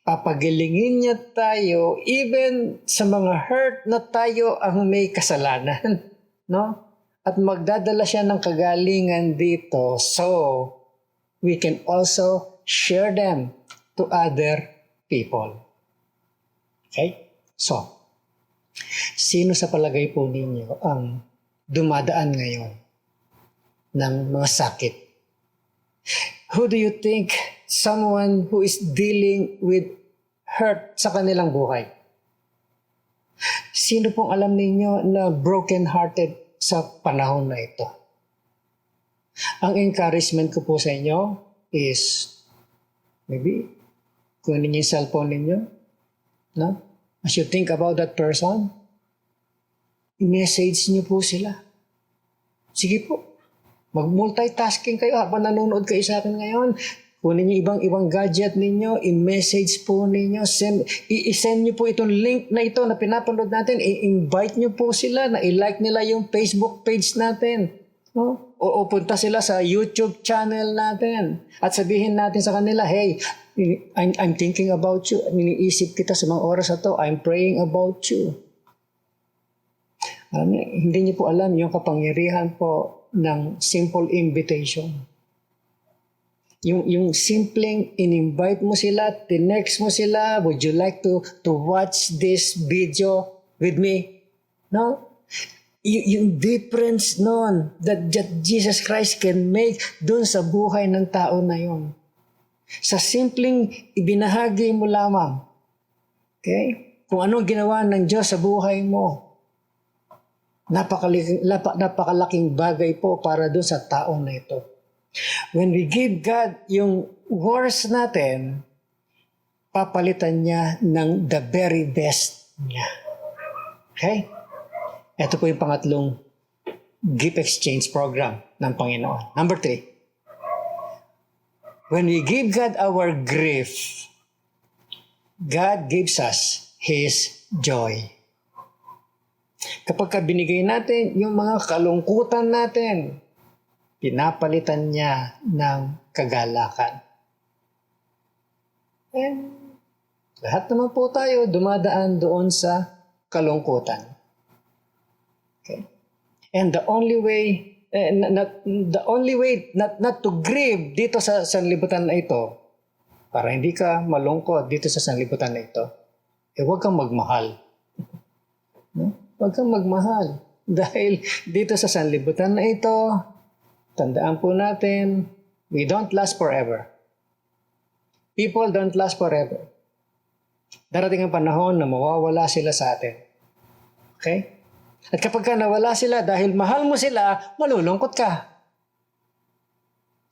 Papagilingin niya tayo even sa mga hurt na tayo ang may kasalanan. No? At magdadala siya ng kagalingan dito so we can also share them to other people. Okay? So, sino sa palagay po ninyo ang dumadaan ngayon ng mga sakit? Who do you think someone who is dealing with hurt sa kanilang buhay? Sino pong alam ninyo na broken-hearted sa panahon na ito? Ang encouragement ko po sa inyo is maybe kunin niyo yung cellphone ninyo, no? As you think about that person, i-message niyo po sila. Sige po, mag-multitasking kayo habang nanonood kayo sa akin ngayon. Kunin niyo ibang gadget ninyo, i-message po ninyo, i-send niyo po itong link na ito na pinapanood natin, i-invite niyo po sila na i-like nila yung Facebook page natin. No? O punta sila sa YouTube channel natin at sabihin natin sa kanila, hey, I'm thinking about you. Iniisip kita sa mga oras na to. I'm praying about you. Alam niyo, hindi niyo po alam yung kapangyarihan po ng simple invitation. Yung simpleng in-invite mo sila, tinext mo sila, would you like to watch this video with me? No? Yung difference nun that Jesus Christ can make dun sa buhay ng tao na yon. Sa simpleng ibinahagi mo lamang. Okay? Kung anong ginawa ng Diyos sa buhay mo. Napakalaking bagay po para dun sa taong na ito. When we give God yung worst natin, papalitan niya ng the very best niya. Okay? Ito po yung pangatlong gift exchange program ng Panginoon. Number 3. When we give God our grief, God gives us His joy. Kapag binigay natin yung mga kalungkutan natin, pinapalitan niya ng kagalakan. And lahat naman po tayo dumadaan doon sa kalungkutan. Okay? And the only way not to grieve dito sa sanlibutan na ito, para hindi ka malungkot dito sa sanlibutan na ito, huwag kang magmahal. No? Huwag kang magmahal. Dahil dito sa sanlibutan na ito, tandaan po natin, we don't last forever. People don't last forever. Darating ang panahon na mawawala sila sa atin. Okay? At kapag nawala sila dahil mahal mo sila, malulungkot ka.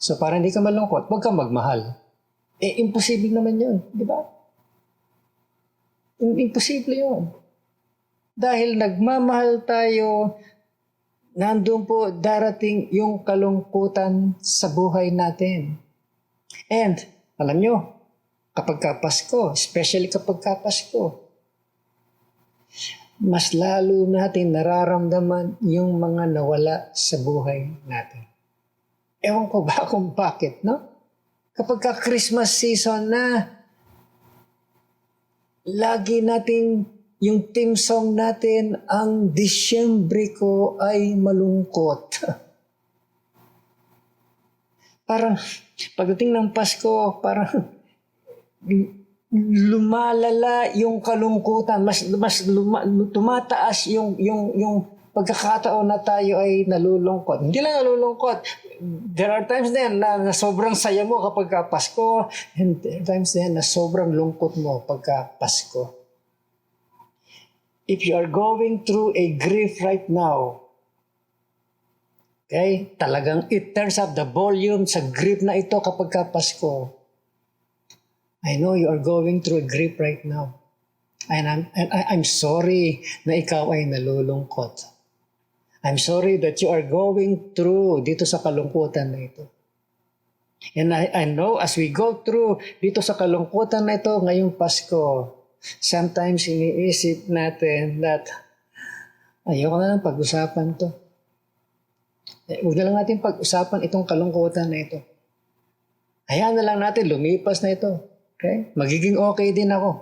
So para hindi ka malungkot, huwag kang magmahal. Imposible naman yun, di ba? Imposible yun. Dahil nagmamahal tayo, nandun po darating yung kalungkutan sa buhay natin. And, alam nyo, kapag ka Pasko, especially kapag ka Pasko, mas lalo natin nararamdaman yung mga nawala sa buhay natin. Ewan ko ba kung bakit, no? Kapag ka Christmas season na, lagi nating yung theme song natin, ang Disyembre ko ay malungkot. Parang, pagdating ng Pasko, parang lumalala yung kalungkutan, tumataas yung pagkakataon na tayo ay nalulungkot. Hindi lang nalulungkot. There are times din na sobrang saya mo kapag Pasko, and there are times din na sobrang lungkot mo pagka Pasko. If you are going through a grief right now, okay, talagang it turns up the volume sa grief na ito kapag Pasko. I know you are going through a grief right now. And I'm sorry na ikaw ay nalulungkot. I'm sorry that you are going through dito sa kalungkutan na ito. And I know as we go through dito sa kalungkutan na ito ngayong Pasko, sometimes iniisip natin that ayoko na lang pag-usapan to. Huwag na lang natin pag-usapan itong kalungkutan na ito. Hayaan na lang natin, lumipas na ito. Okay? Magiging okay din ako.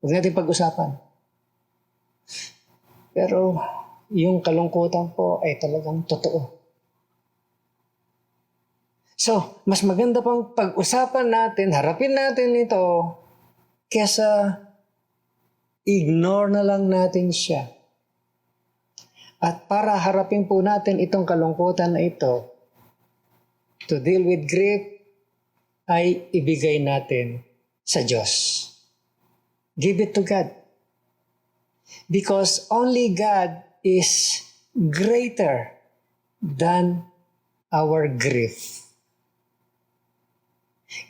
Huwag natin pag-usapan. Pero yung kalungkutan po ay talagang totoo. So, mas maganda pang pag-usapan natin, harapin natin ito, kesa ignore na lang natin siya. At para harapin po natin itong kalungkutan na ito, to deal with grief, ay ibigay natin sa Diyos. Give it to God. Because only God is greater than our grief.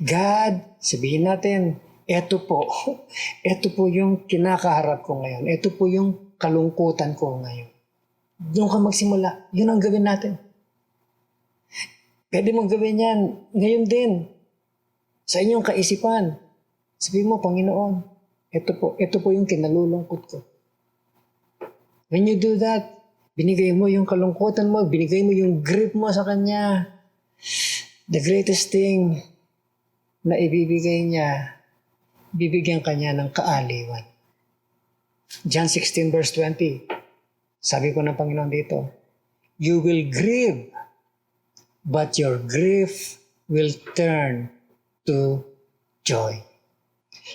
God, sabihin natin, ito po yung kinakaharap ko ngayon. Ito po yung kalungkutan ko ngayon. Doon ka magsimula. Yun ang gawin natin. Pwede mong gawin yan ngayon din. Sa inyong kaisipan. Sabihin mo, Panginoon, ito po yung kinalulungkot ko. When you do that, binigay mo yung kalungkutan mo, binigay mo yung grief mo sa Kanya. The greatest thing na ibibigay niya, bibigyan Kanya ng kaaliwan. John 16 verse 20, sabi ko ng Panginoon dito, you will grieve, but your grief will turn to joy.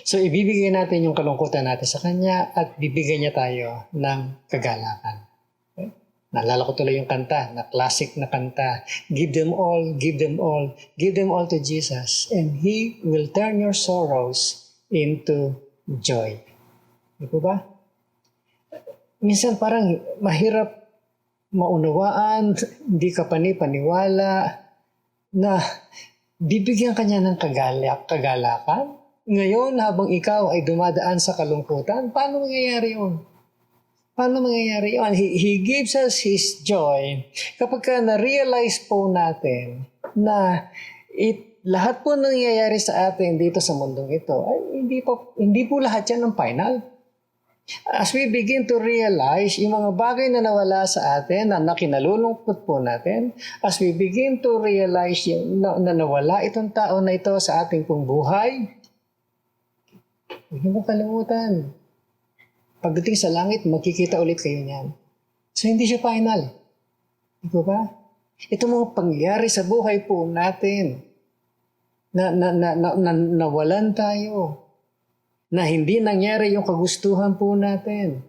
So, ibibigay natin yung kalungkutan natin sa Kanya at bibigyan niya tayo ng kagalakan. Okay? Naalala ko tuloy yung kanta, na classic na kanta. Give them all, give them all, give them all to Jesus, and He will turn your sorrows into joy. Di po ba? Minsan parang mahirap maunawaan, hindi ka paniwala na bibigyan ka niya ng kagalakan. Ngayon, habang ikaw ay dumadaan sa kalungkutan, paano mangyayari yun? Paano mangyayari yun? He gives us His joy. Kapag ka na-realize po natin na lahat po nangyayari sa atin dito sa mundong ito, ay hindi po lahat yan ng final. As we begin to realize yung mga bagay na nawala sa atin, na nakinalulungkot po natin, as we begin to realize na nawala itong tao na ito sa ating pong buhay, huwag niyo kalimutan. Pagdating sa langit, magkikita ulit kayo niyan. So, hindi siya final. Di ba? Ito mga pangyayari sa buhay po natin na nawalan tayo. Na hindi nangyari yung kagustuhan po natin.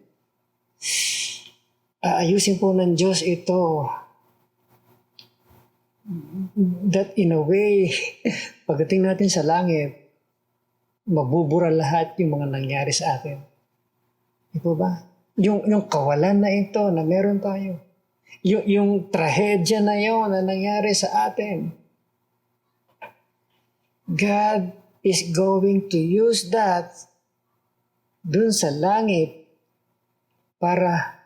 Aayusin po ng Diyos ito. That in a way, pagdating natin sa langit, mabubura lahat yung mga nangyari sa atin. Di ba? Yung kawalan na ito na meron tayo. Yung trahedya na yun na nangyari sa atin. God is going to use that dun sa langit para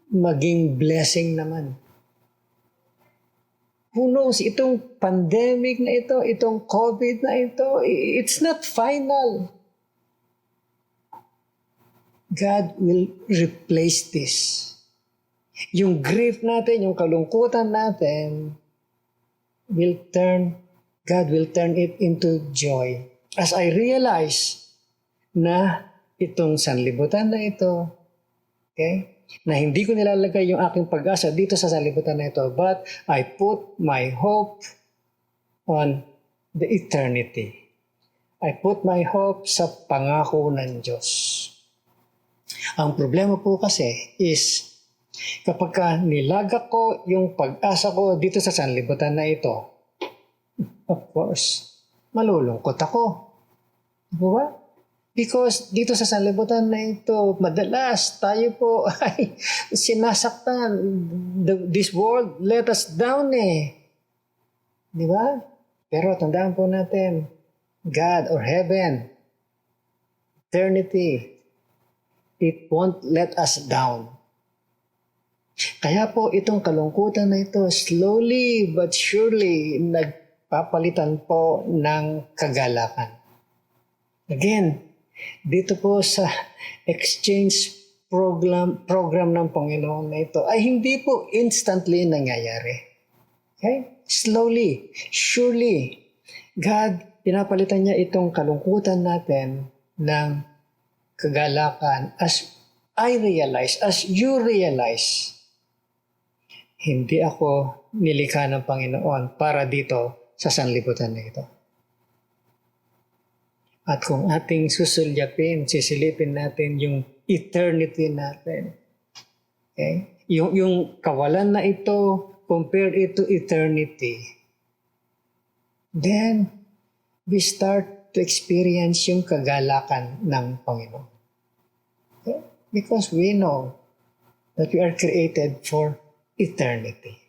maging blessing naman. Who knows, itong pandemic na ito, itong COVID na ito, it's not final. God will replace this. Yung grief natin, yung kalungkutan natin, God will turn it into joy. As I realize na itong sanlibutan na ito, okay, na hindi ko nilalagay yung aking pag-asa dito sa sanlibutan na ito, but I put my hope on the eternity. I put my hope sa pangako ng Diyos. Ang problema po kasi is, kapag nilagak ko yung pag-asa ko dito sa sanlibutan na ito, of course, malulungkot ako. Diba? Because dito sa sanlibutan na ito, madalas tayo po ay sinasaktan. This world let us down Di ba? Pero tandaan po natin, God or heaven, eternity, it won't let us down. Kaya po itong kalungkutan na ito, slowly but surely, nagpapalitan po ng kagalakan. Again, dito po sa exchange program ng Panginoon na ito ay hindi po instantly nangyayari. Okay? Slowly, surely, God, pinapalitan niya itong kalungkutan natin ng kagalakan as I realize, as you realize, hindi ako nilikha ng Panginoon para dito sa sanlibutan na ito. At kung ating susulyapin, sisilipin natin yung eternity natin. Okay? Yung kawalan na ito, compare it to eternity. Then, we start to experience yung kagalakan ng Panginoon. Okay? Because we know that we are created for eternity.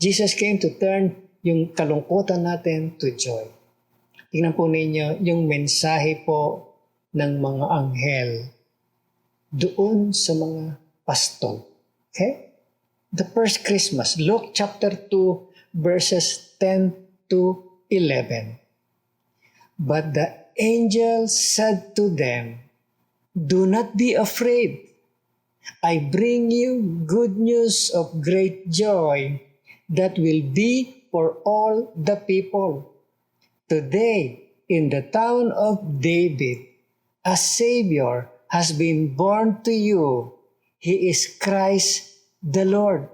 Jesus came to turn yung kalungkutan natin to joy. Tingnan po ninyo yung mensahe po ng mga anghel doon sa mga pastol. Okay? The first Christmas, Luke chapter 2, verses 10 to 11. But the angel said to them, "Do not be afraid. I bring you good news of great joy that will be for all the people. Today, in the town of David, a Savior has been born to you. He is Christ the Lord."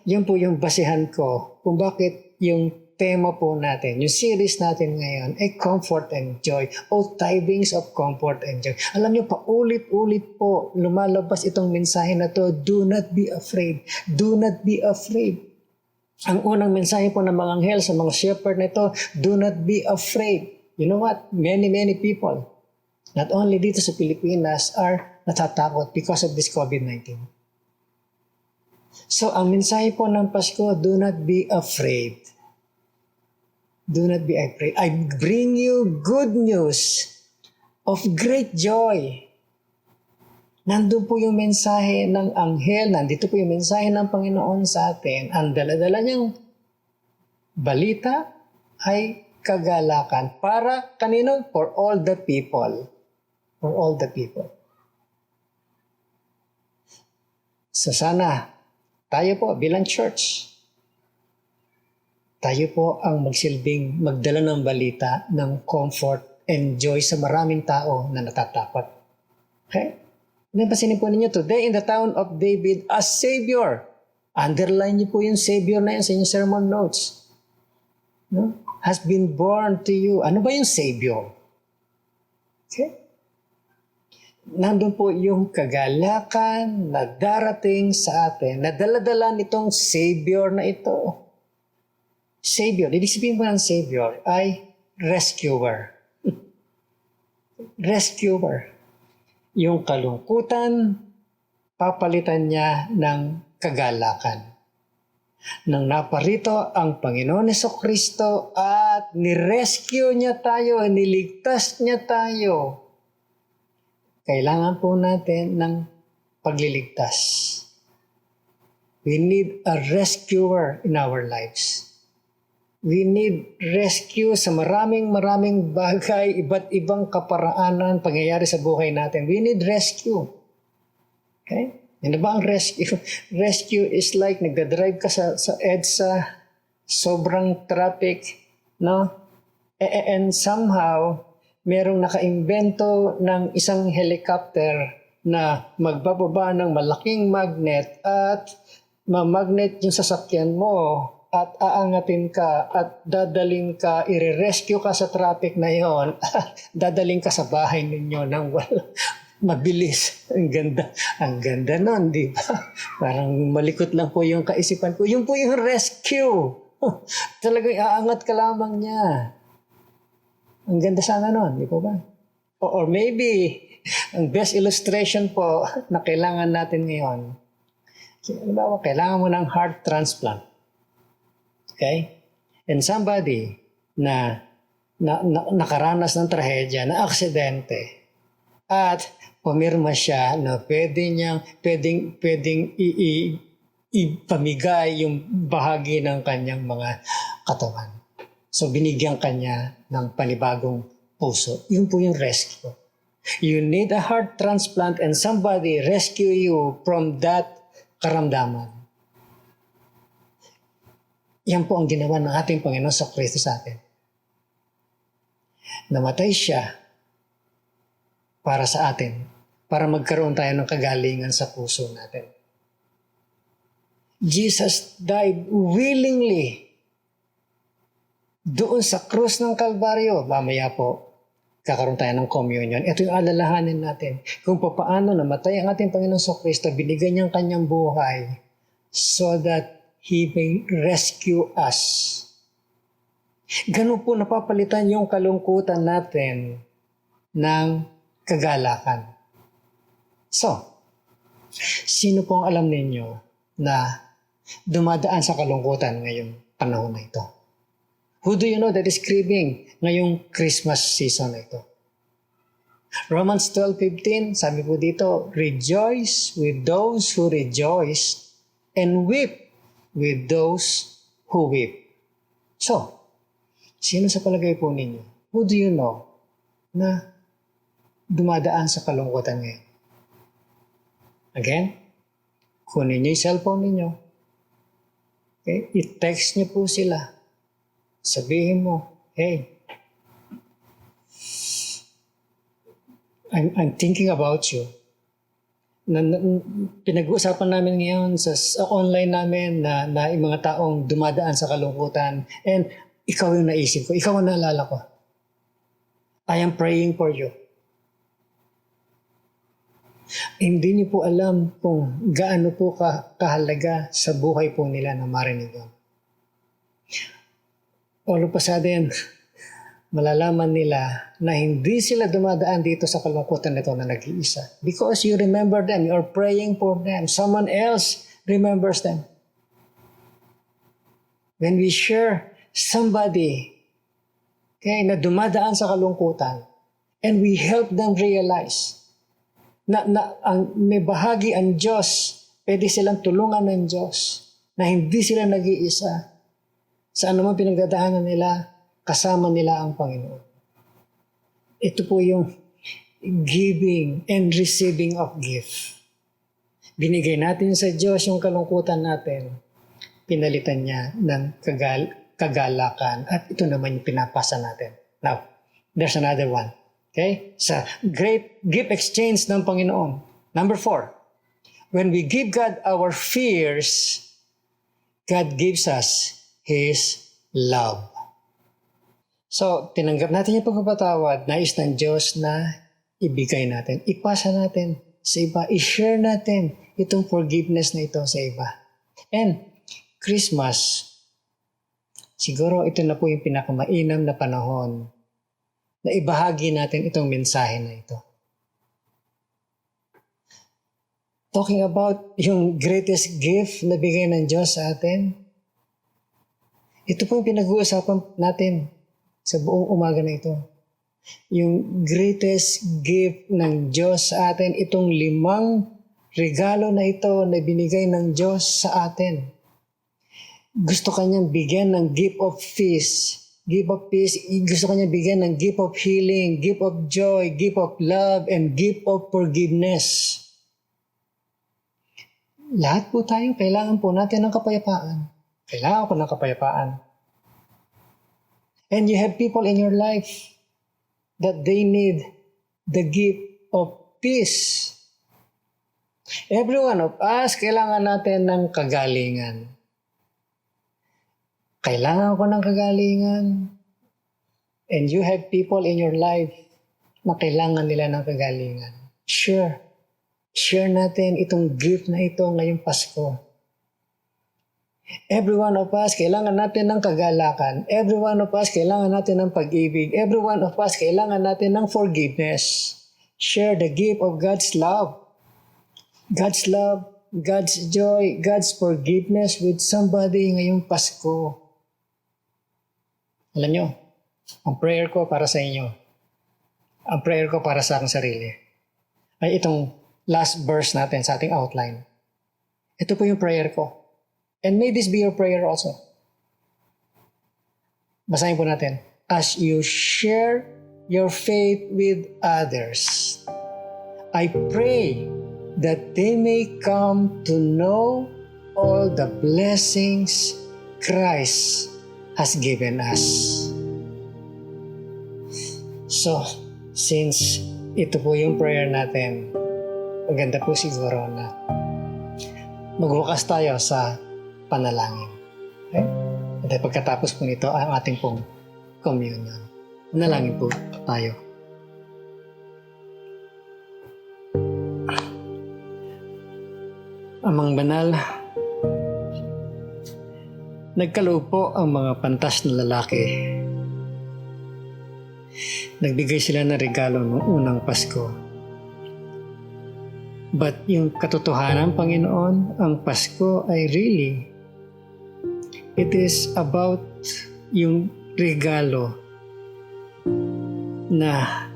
Yun po yung basihan ko kung bakit yung tema po natin, yung series natin ngayon ay Comfort and Joy o Tidings of Comfort and Joy. Alam niyo, paulit-ulit po lumalabas itong mensahe na to, do not be afraid. Do not be afraid. Ang unang mensahe po ng mga anghel sa mga shepherd na ito, do not be afraid. You know what? Many people, not only dito sa Pilipinas, are natatakot because of this COVID-19. So, ang mensahe po ng Pasko, do not be afraid. Do not be afraid. I bring you good news of great joy. Nandun po yung mensahe ng anghel, nandito po yung mensahe ng Panginoon sa atin. Ang dala-dala niyang balita ay kagalakan. Para kanino? For all the people. For all the people. So sana, tayo po bilang church, tayo po ang magsilbing magdala ng balita ng comfort and joy sa maraming tao na natatakot. Okay? Napansin po ninyo, today in the town of David, a Savior. Underline niyo po yung Savior na yan sa inyong sermon notes. No? Has been born to you. Ano ba yung Savior? Okay? Nandun po yung kagalakan na darating sa atin, na dala-dala nitong Savior na ito. Savior, ibig sabihin po ng Savior ay rescuer. Rescuer. Yung kalungkutan, papalitan niya ng kagalakan. nang naparito ang Panginoon Jesucristo at nirescue niya tayo, niligtas niya tayo, kailangan po natin ng pagliligtas. We need a rescuer in our lives. We need rescue sa maraming bagay, iba't ibang kaparaanan, pangyayari sa buhay natin. We need rescue. Okay? Ano ba ang rescue? Rescue is like nagdadrive ka sa EDSA, sobrang traffic, no? And somehow, merong nakaimbento ng isang helicopter na magbababa ng malaking magnet at mamagnet yung sasakyan mo at aangatin ka at dadaling ka, i-rescue ka sa traffic na yon, dadaling ka sa bahay ninyo nang wala, mabilis. Ang ganda nun, di ba? Parang malikot lang po yung kaisipan ko. Yun po yung rescue. Talagang aangat ka lamang niya. Ang ganda sana nun, di po ba? Or maybe, ang best illustration po na kailangan natin ngayon, halimbawa, kailangan mo ng heart transplant. Okay? And somebody na nakaranas ng trahedya, na aksidente, at pumirma siya na pwedeng ipamigay yung bahagi ng kanyang mga katawan. So binigyan kanya ng panibagong puso. Yun po yung rescue. You need a heart transplant and somebody rescue you from that karamdaman. Yan po ang ginawa ng ating Panginoon sa Kristo sa atin. Namatay siya para sa atin, para magkaroon tayo ng kagalingan sa puso natin. Jesus died willingly doon sa krus ng Kalbaryo. Mamaya po, kakaroon tayo ng communion. Ito yung alalahanin natin kung paano namatay ang ating Panginoon sa Kristo, binigyan niyang kanyang buhay so that He may rescue us. Ganun po napapalitan yung kalungkutan natin ng kagalakan. So, sino pong alam ninyo na dumadaan sa kalungkutan ngayong panahon na ito? Who do you know that is grieving ngayong Christmas season na ito? Romans 12:15, sabi po dito, rejoice with those who rejoice and weep with those who weep. So, sino sa palagay po ninyo? Who do you know na dumadaan sa kalungkutan ngayon? Again, kunin niyo yung cellphone ninyo. Okay? I-text niyo po sila. Sabihin mo, hey, I'm thinking about you. Pinag-uusapan namin ngayon sa online namin na yung mga taong dumadaan sa kalungkutan, and ikaw yung naisip ko, ikaw ang naalala ko. I am praying for you. Hindi niyo po alam kung gaano po kahalaga sa buhay po nila na marinig yun. All of a sudden, malalaman nila na hindi sila dumadaan dito sa kalungkutan nito na nag-iisa. Because you remember them, you're praying for them. Someone else remembers them. When we share somebody na dumadaan sa kalungkutan and we help them realize na may bahagi ang Diyos, pwede silang tulungan ng Diyos, na hindi sila nag-iisa. Sa anumang pinagdadaanan nila, kasama nila ang Panginoon. Ito po yung giving and receiving of gift. Binigay natin sa Diyos yung kalungkutan natin. Pinalitan niya ng kagalakan. At ito naman yung pinapasa natin. Now, there's another one. Okay? Sa great gift exchange ng Panginoon. Number 4. When we give God our fears, God gives us His love. So, tinanggap natin yung pagpapatawad, nais ng Diyos na ibigay natin, ipasa natin sa iba, i-share natin itong forgiveness na ito sa iba. And Christmas, siguro ito na po yung pinakamainam na panahon na ibahagi natin itong mensahe na ito. Talking about yung greatest gift na bigay ng Diyos sa atin, Ito po yung pinag-uusapan natin sa buong umaga na ito. Yung greatest gift ng Diyos sa atin, itong 5 regalo na ito na binigay ng Diyos sa atin. Gusto kanyang bigyan ng gift of peace. Gift of peace. Gusto kanyang bigyan ng gift of healing, gift of joy, gift of love, and gift of forgiveness. Lahat po tayo, kailangan po natin ng kapayapaan. Kailangan ko ng kapayapaan. And you have people in your life that they need the gift of peace. Every one of us, kailangan natin ng kagalingan. Kailangan ko ng kagalingan. And you have people in your life na kailangan nila ng kagalingan. Sure. Share natin itong gift na ito ngayong Pasko. Every one of us, kailangan natin ng kagalakan. Every one of us, kailangan natin ng pag-ibig. Every one of us, kailangan natin ng forgiveness. Share the gift of God's love. God's love, God's joy, God's forgiveness with somebody ngayong Pasko. Alam nyo, ang prayer ko para sa inyo, ang prayer ko para sa aking sarili, ay itong last verse natin sa ating outline. Ito po yung prayer ko. And may this be your prayer also. Basahin po natin. As you share your faith with others, I pray that they may come to know all the blessings Christ has given us. So, since ito po yung prayer natin, maganda po siguro na magbukas tayo sa panalangin. Okay? At pagkatapos po nito ang ating pong communion. Manalangin po tayo. Amang banal, nagkaloob po ang mga pantas na lalaki. Nagbigay sila ng regalo noong unang Pasko. But yung katotohanan, Panginoon, ang Pasko ay really, it is about yung regalo na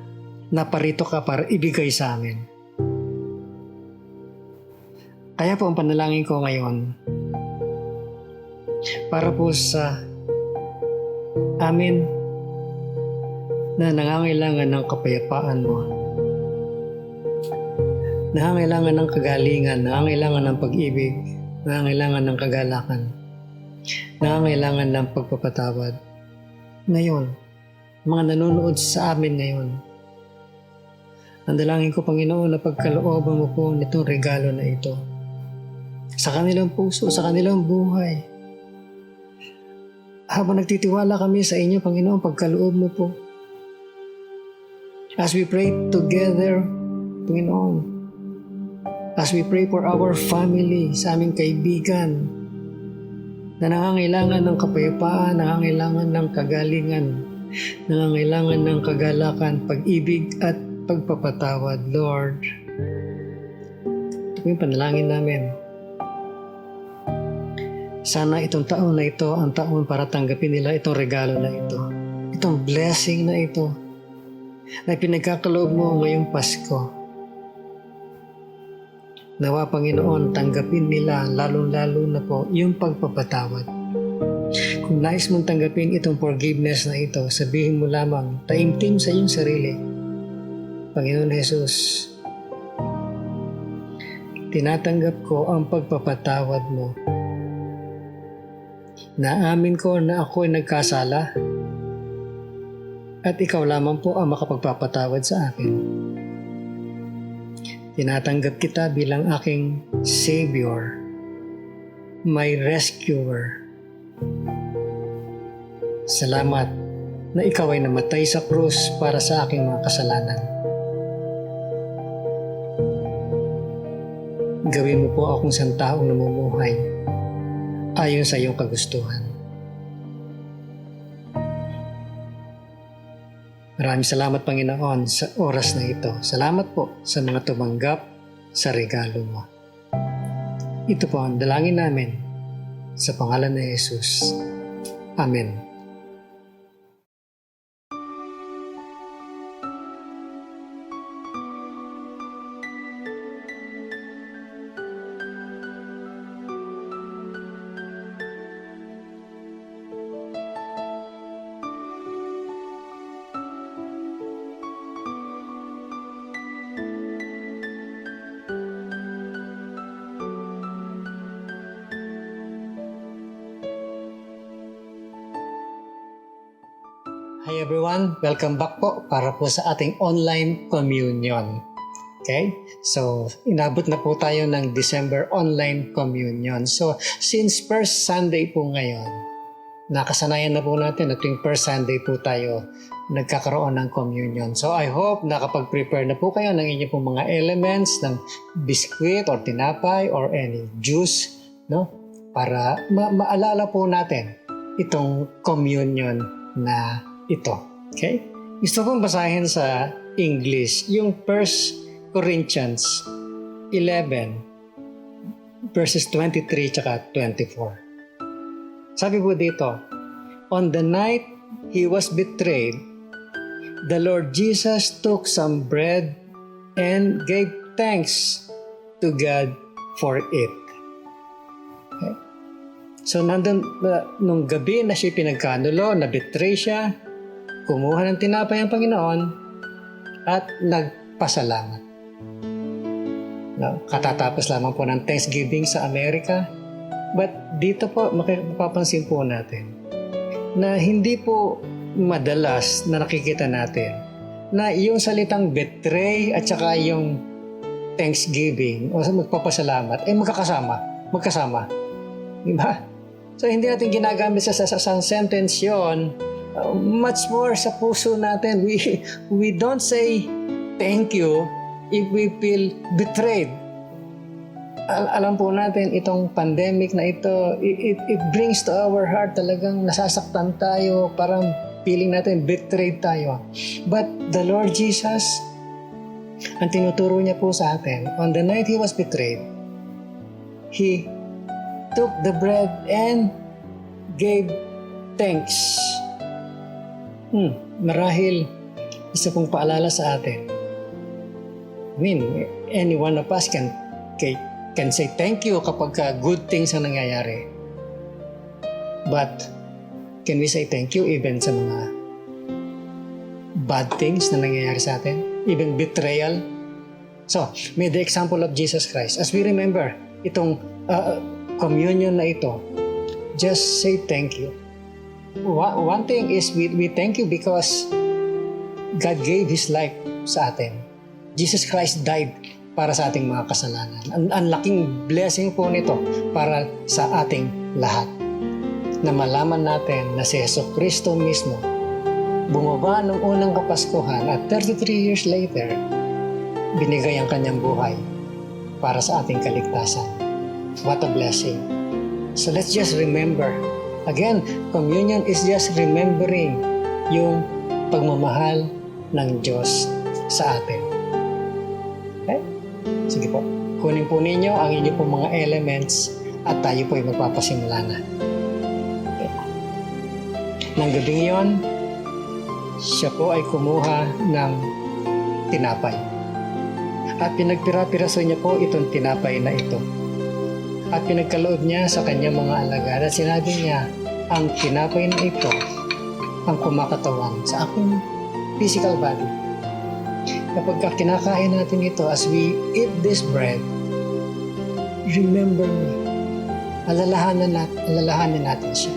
naparito ka para ibigay sa amin. Kaya po ang panalangin ko ngayon, para po sa amin na nangangailangan ng kapayapaan mo, nangangailangan ng kagalingan, nangangailangan ng pag-ibig, nangangailangan ng kagalakan, nangangailangan ng pagpapatawad. Ngayon, mga nanonood sa amin ngayon, ang dalangin ko, Panginoon, na pagkalooban mo po nitong regalo na ito sa kanilang puso, sa kanilang buhay. Habang nagtitiwala kami sa inyo, Panginoon, pagkaloob mo po. As we pray together, Panginoon, as we pray for our family, sa aming kaibigan, na nangangailangan ng kapayapaan, nangangailangan ng kagalingan, nangangailangan ng kagalakan, pag-ibig at pagpapatawad, Lord. Ito po yung panalangin namin. Sana itong taon na ito ang taon para tanggapin nila itong regalo na ito. Itong blessing na ito na pinagkakaloob mo ngayong Pasko. Nawa, Panginoon, tanggapin nila lalong-lalo na po yung pagpapatawad. Kung nais mong tanggapin itong forgiveness na ito, sabihin mo lamang, taimtim sa iyong sarili. Panginoon Jesus, tinatanggap ko ang pagpapatawad mo. Naamin ko na ako ay nagkasala at ikaw lamang po ang makapagpapatawad sa akin. Tinatanggap kita bilang aking Savior, my Rescuer. Salamat na ikaw ay namatay sa krus para sa aking mga kasalanan. Gawin mo po akong isang taong namumuhay ayon sa iyong kagustuhan. Maraming salamat, Panginoon, sa oras na ito. Salamat po sa mga tumanggap sa regalo mo. Ito po ang dalangin namin sa pangalan ni Jesus. Amen. Hi everyone, welcome back po para po sa ating online communion. Okay? So, inabot na po tayo ng December online communion. So, since first Sunday po ngayon, nakasanayan na po natin na tuwing first Sunday po tayo nagkakaroon ng communion. So, I hope nakapag-prepare na po kayo ng inyong pong mga elements ng biskwit or tinapay or any juice, no? Para maalala po natin itong communion na ito. Okay? Gusto kong basahin sa English yung 1 Corinthians 11 verses 23 tsaka 24. Sabi po dito, on the night he was betrayed, the Lord Jesus took some bread and gave thanks to God for it. Okay? So nandun, nung gabi na siya pinagkanulo, na-betray siya, kumuha ng tinapay ang Panginoon at nagpasalamat. No, katatapos lamang po ng Thanksgiving sa Amerika. But dito po, mapapansin po natin na hindi po madalas na nakikita natin na yung salitang betray at saka yung Thanksgiving o magpapasalamat ay magkasama. Diba? So hindi natin ginagamit sa sentence yun. Much more sa puso natin. We don't say thank you if we feel betrayed. Alam po natin itong pandemic na ito, it brings to our heart talagang nasasaktan tayo, parang feeling natin betrayed tayo. But the Lord Jesus, ang tinuturo niya po sa atin, on the night He was betrayed, He took the bread and gave thanks. Marahil isa pong paalala sa atin. I mean, any one of us can say thank you kapag good things ang nangyayari. But can we say thank you even sa mga bad things na nangyayari sa atin? Even betrayal? So, may the example of Jesus Christ. As we remember, itong communion na ito, just say thank you. One thing is we thank you because God gave His life sa atin. Jesus Christ died para sa ating mga kasalanan. Ang laking blessing po nito para sa ating lahat. Na malaman natin na si Jesucristo mismo bumaba ng unang Kapaskuhan at 33 years later, binigay ang kanyang buhay para sa ating kaligtasan. What a blessing. So let's just remember. Again, communion is just remembering yung pagmamahal ng Diyos sa atin. Okay? Sige po. Kunin po ninyo ang inyong pong mga elements at tayo po ay magpapasimula na. Okay. Nang gabing yon, siya po ay kumuha ng tinapay. At pinagpira-piraso niya po itong tinapay na ito. At pinagkaloob niya sa kanyang mga alagad at sinabi niya, ang tinapay na ito ang kumakatawan sa aking physical body. Kapag kinakain natin ito, as we eat this bread, remember me. Alalahanin natin siya.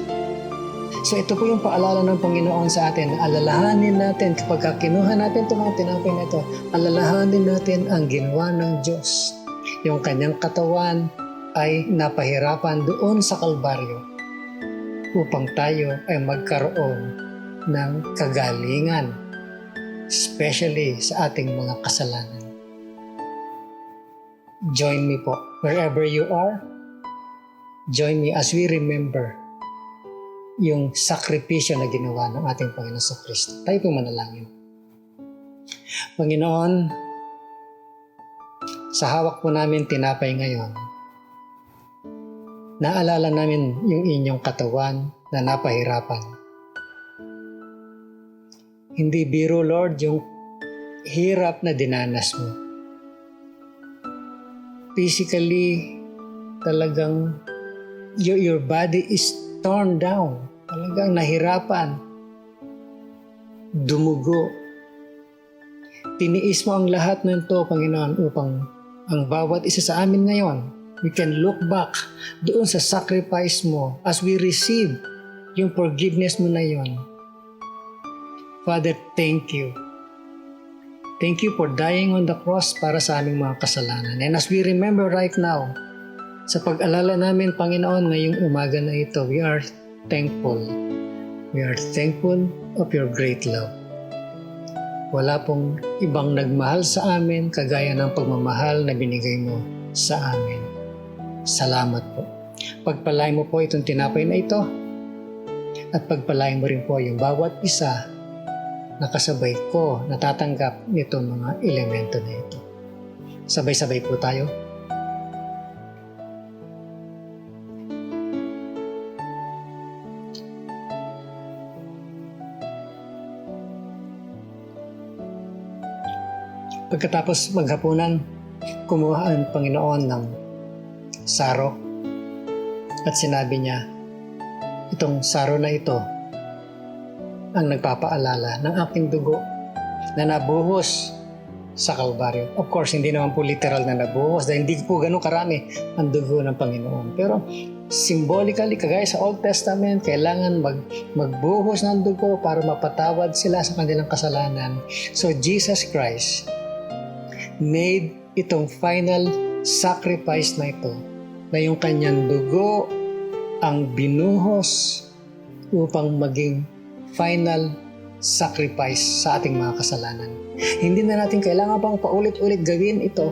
So ito po yung paalala ng Panginoon sa atin. Alalahanin natin kapag kinuha natin itong mga tinapay na ito, alalahanin natin ang ginawa ng Diyos. Yung kanyang katawan ay napahirapan doon sa Kalbaryo upang tayo ay magkaroon ng kagalingan, especially sa ating mga kasalanan. Join me po, wherever you are, join me as we remember yung sakripisyo na ginawa ng ating Panginoon sa Kristo. Tayo po manalangin. Panginoon, sa hawak po namin tinapay ngayon, naalala namin yung inyong katawan na napahirapan. Hindi biro, Lord, yung hirap na dinanas mo. Physically, talagang your body is torn down. Talagang nahirapan. Dumugo. Tiniis mo ang lahat ng ito, Panginoon, upang ang bawat isa sa amin ngayon, we can look back doon sa sacrifice mo as we receive yung forgiveness mo na yon. Father, thank you. Thank you for dying on the cross para sa aming mga kasalanan. And as we remember right now, sa pag-alala namin, Panginoon, ngayong umaga na ito, we are thankful. We are thankful of your great love. Wala pong ibang nagmahal sa amin kagaya ng pagmamahal na binigay mo sa amin. Salamat po. Pagpalain mo po itong tinapay na ito at pagpalain mo rin po yung bawat isa na kasabay ko natatanggap nitong mga elemento na ito. Sabay-sabay po tayo. Pagkatapos maghapunan, kumuha ang Panginoon ng saro at sinabi niya, itong saro na ito ang nagpapaalala ng aking dugo na nabuhos sa Kalbaryo. Of course, hindi naman po literal na nabuhos dahil hindi po ganun karami ang dugo ng Panginoon. Pero symbolically, kagaya sa Old Testament, kailangan magbuhos ng dugo para mapatawad sila sa kanilang kasalanan. So Jesus Christ made itong final sacrifice na ito, na yung kanyang dugo ang binuhos upang maging final sacrifice sa ating mga kasalanan. Hindi na natin kailangan pang paulit-ulit gawin ito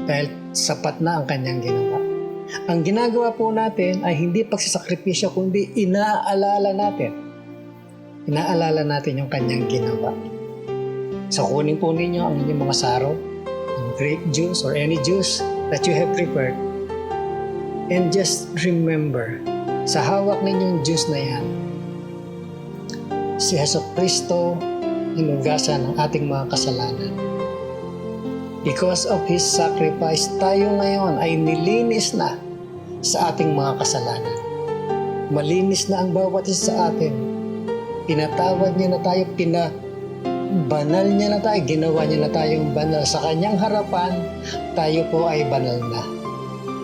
dahil sapat na ang kanyang ginawa. Ang ginagawa po natin ay hindi pagsasakripisyo kundi inaalala natin. Inaalala natin yung kanyang ginawa. So kunin po ninyo ang inyong mga saro, grape juice or any juice that you have prepared, and just remember, sa hawak ninyong juice na yan, si Jesucristo hinugasan ng ating mga kasalanan. Because of His sacrifice, tayo ngayon ay nilinis na sa ating mga kasalanan. Malinis na ang bawat isa sa atin. Pinatawad niya na tayo, banal niya na tayo, ginawa niya na tayong banal. Sa kanyang harapan, tayo po ay banal na.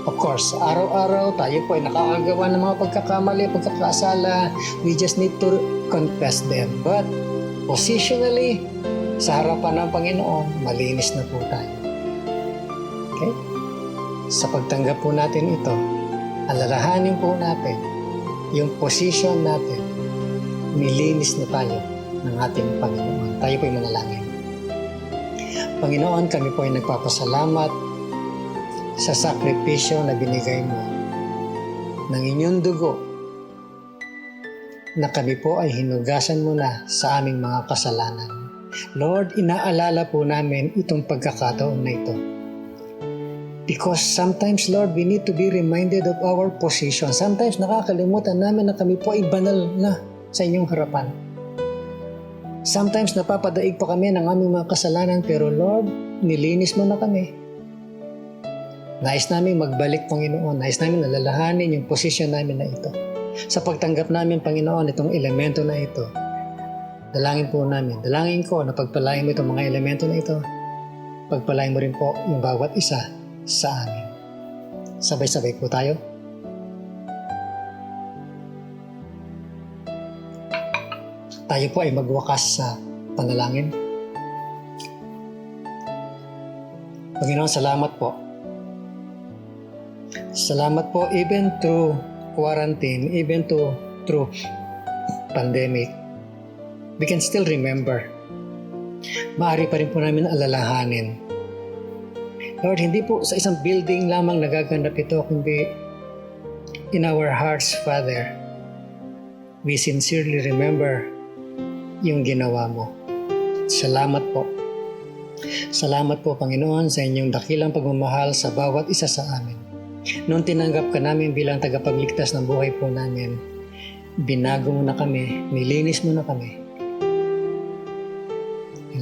Of course, araw-araw tayo po ay nakakagawa ng mga pagkakamali, pagkakasala. We just need to confess them. But positionally, sa harapan ng Panginoon, malinis na po tayo. Okay? Sa pagtanggap po natin ito, alalahanin po natin yung position natin, nilinis na tayo ng ating Panginoon. Tayo po ay manalangin. Panginoon, kami po ay nagpapasalamat sa sakripisyo na binigay mo ng inyong dugo na kami po ay hinugasan mo na sa aming mga kasalanan. Lord, inaalala po namin itong pagkakataon na ito. Because sometimes, Lord, we need to be reminded of our position. Sometimes nakakalimutan namin na kami po ay banal na sa inyong harapan. Sometimes napapadaig pa kami ng aming mga kasalanan, pero Lord, nilinis mo na kami. Nais namin magbalik, Panginoon. Nais namin nalalahanin yung posisyon namin na ito. Sa pagtanggap namin, Panginoon, itong elemento na ito, dalangin po namin. Dalangin ko na pagpalain mo itong mga elemento na ito. Pagpalain mo rin po yung bawat isa sa amin. Sabay-sabay po tayo. Tayo po ay magwakas sa panalangin. Panginoon, salamat po. Salamat po even through quarantine, even through pandemic. We can still remember. Maaari pa rin po namin alalahanin. Lord, hindi po sa isang building lamang nagaganap ito, kundi in our hearts, Father. We sincerely remember yung ginawa mo. Salamat po. Salamat po, Panginoon, sa inyong dakilang pagmamahal sa bawat isa sa amin. Noong tinanggap ka namin bilang tagapagligtas ng buhay po namin, binago mo na kami, nilinis mo na kami.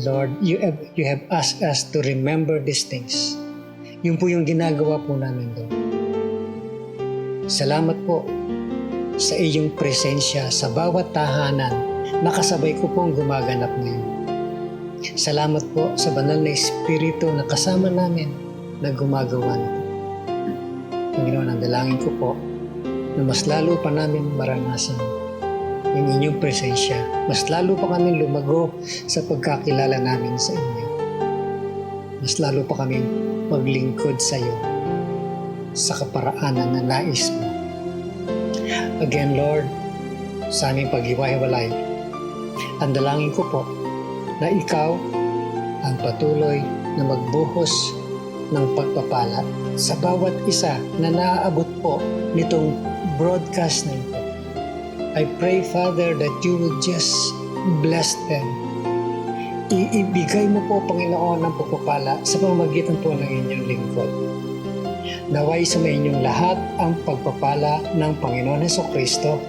Lord, you have asked us to remember these things. Yun po yung ginagawa po namin doon. Salamat po sa iyong presensya sa bawat tahanan. Nakasabay ko pong gumaganap ngayon. Salamat po sa banal na Espiritu na kasama namin na gumagawa nito. Panginoon, ang dalangin ko po na mas lalo pa namin maranasan yung inyong presensya. Mas lalo pa kami lumago sa pagkakilala namin sa inyo. Mas lalo pa kami maglingkod sa iyo sa kaparaanan na nais mo. Again, Lord, sa aming paghiwa-hiwalay, ang dalangin ko po na ikaw ang patuloy na magbuhos ng pagpapala sa bawat isa na naaabot po nitong broadcast na ito. I pray, Father, that you would just bless them. Ibigay mo po, Panginoon, ng pagpapala sa pamamagitan po ng inyong lingkod. Naway sa inyong lahat ang pagpapala ng Panginoon Jesucristo,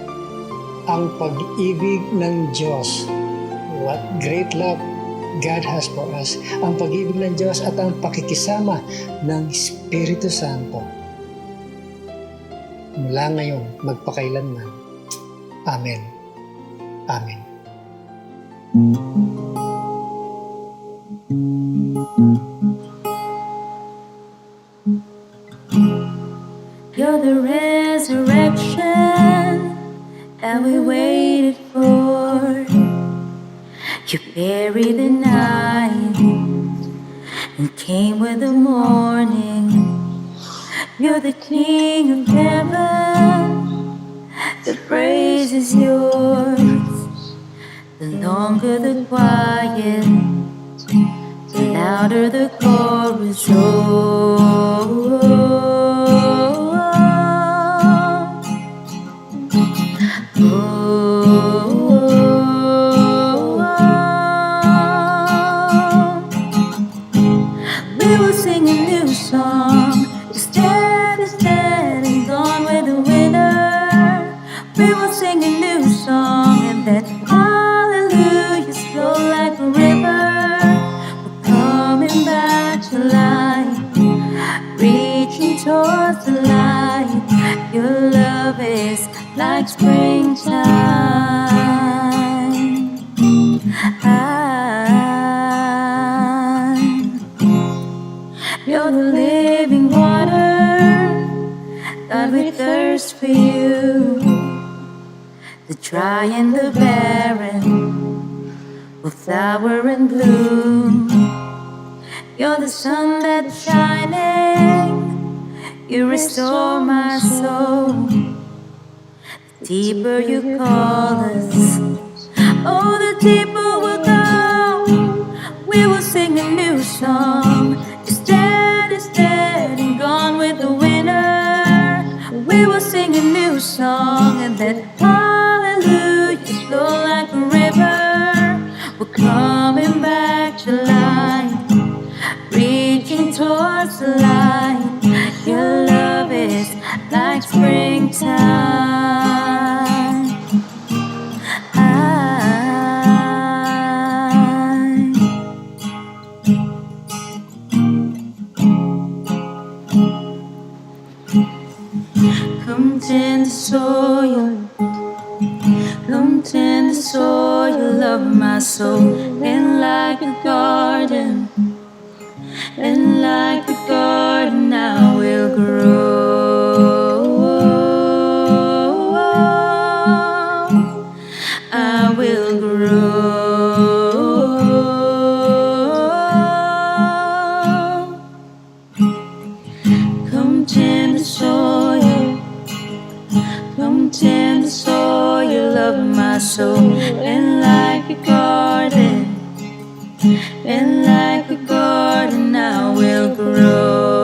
ang pag-ibig ng Diyos. What great love God has for us. Ang pag-ibig ng Diyos at ang pakikisama ng Espiritu Santo. Mula ngayon, magpakailanman. Amen. Amen. You're the resurrection that we waited for. You buried the night and came with the morning. You're the King of heaven. The praise is yours. The longer the quiet, the louder the chorus. We will sing a new song. Is dead and gone with the winner. We will sing a new song, and that hallelujahs flow like a river. We're coming back to life, reaching towards the light. Your love is like springtime. You're the living water, God, we thirst for you. The dry and the barren will flower and bloom. You're the sun that's shining, you restore my soul. The deeper you call us, oh, the deeper we'll go. We will sing a new song. Is dead and gone with the winner. We will sing a new song, and that hallelujahs flow like a river. We're coming back to life, reaching towards the light. Your love is like springtime. Come tend the soil, come tend the soil of my soul. And like a garden, and like a garden I will grow. I will grow. Come tend the soil, come tend the soil of my soul. And like a garden, and like a garden I will grow.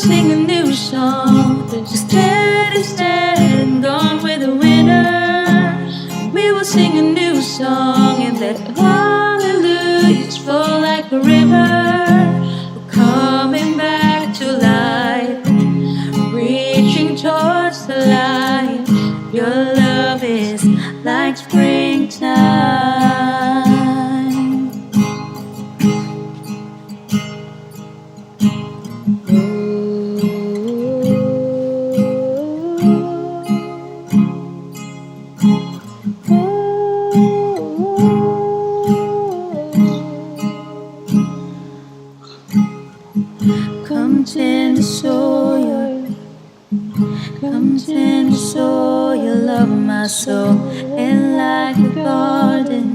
sing a new song. Instead, instead, gone with the winter. We will sing a new song, and that hallelujahs flow like a river. We're coming back to life, reaching towards the light. Your love is like springtime. Come tend the soil, come tend the soil of my soul, and like a garden,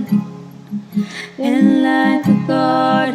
and like a garden.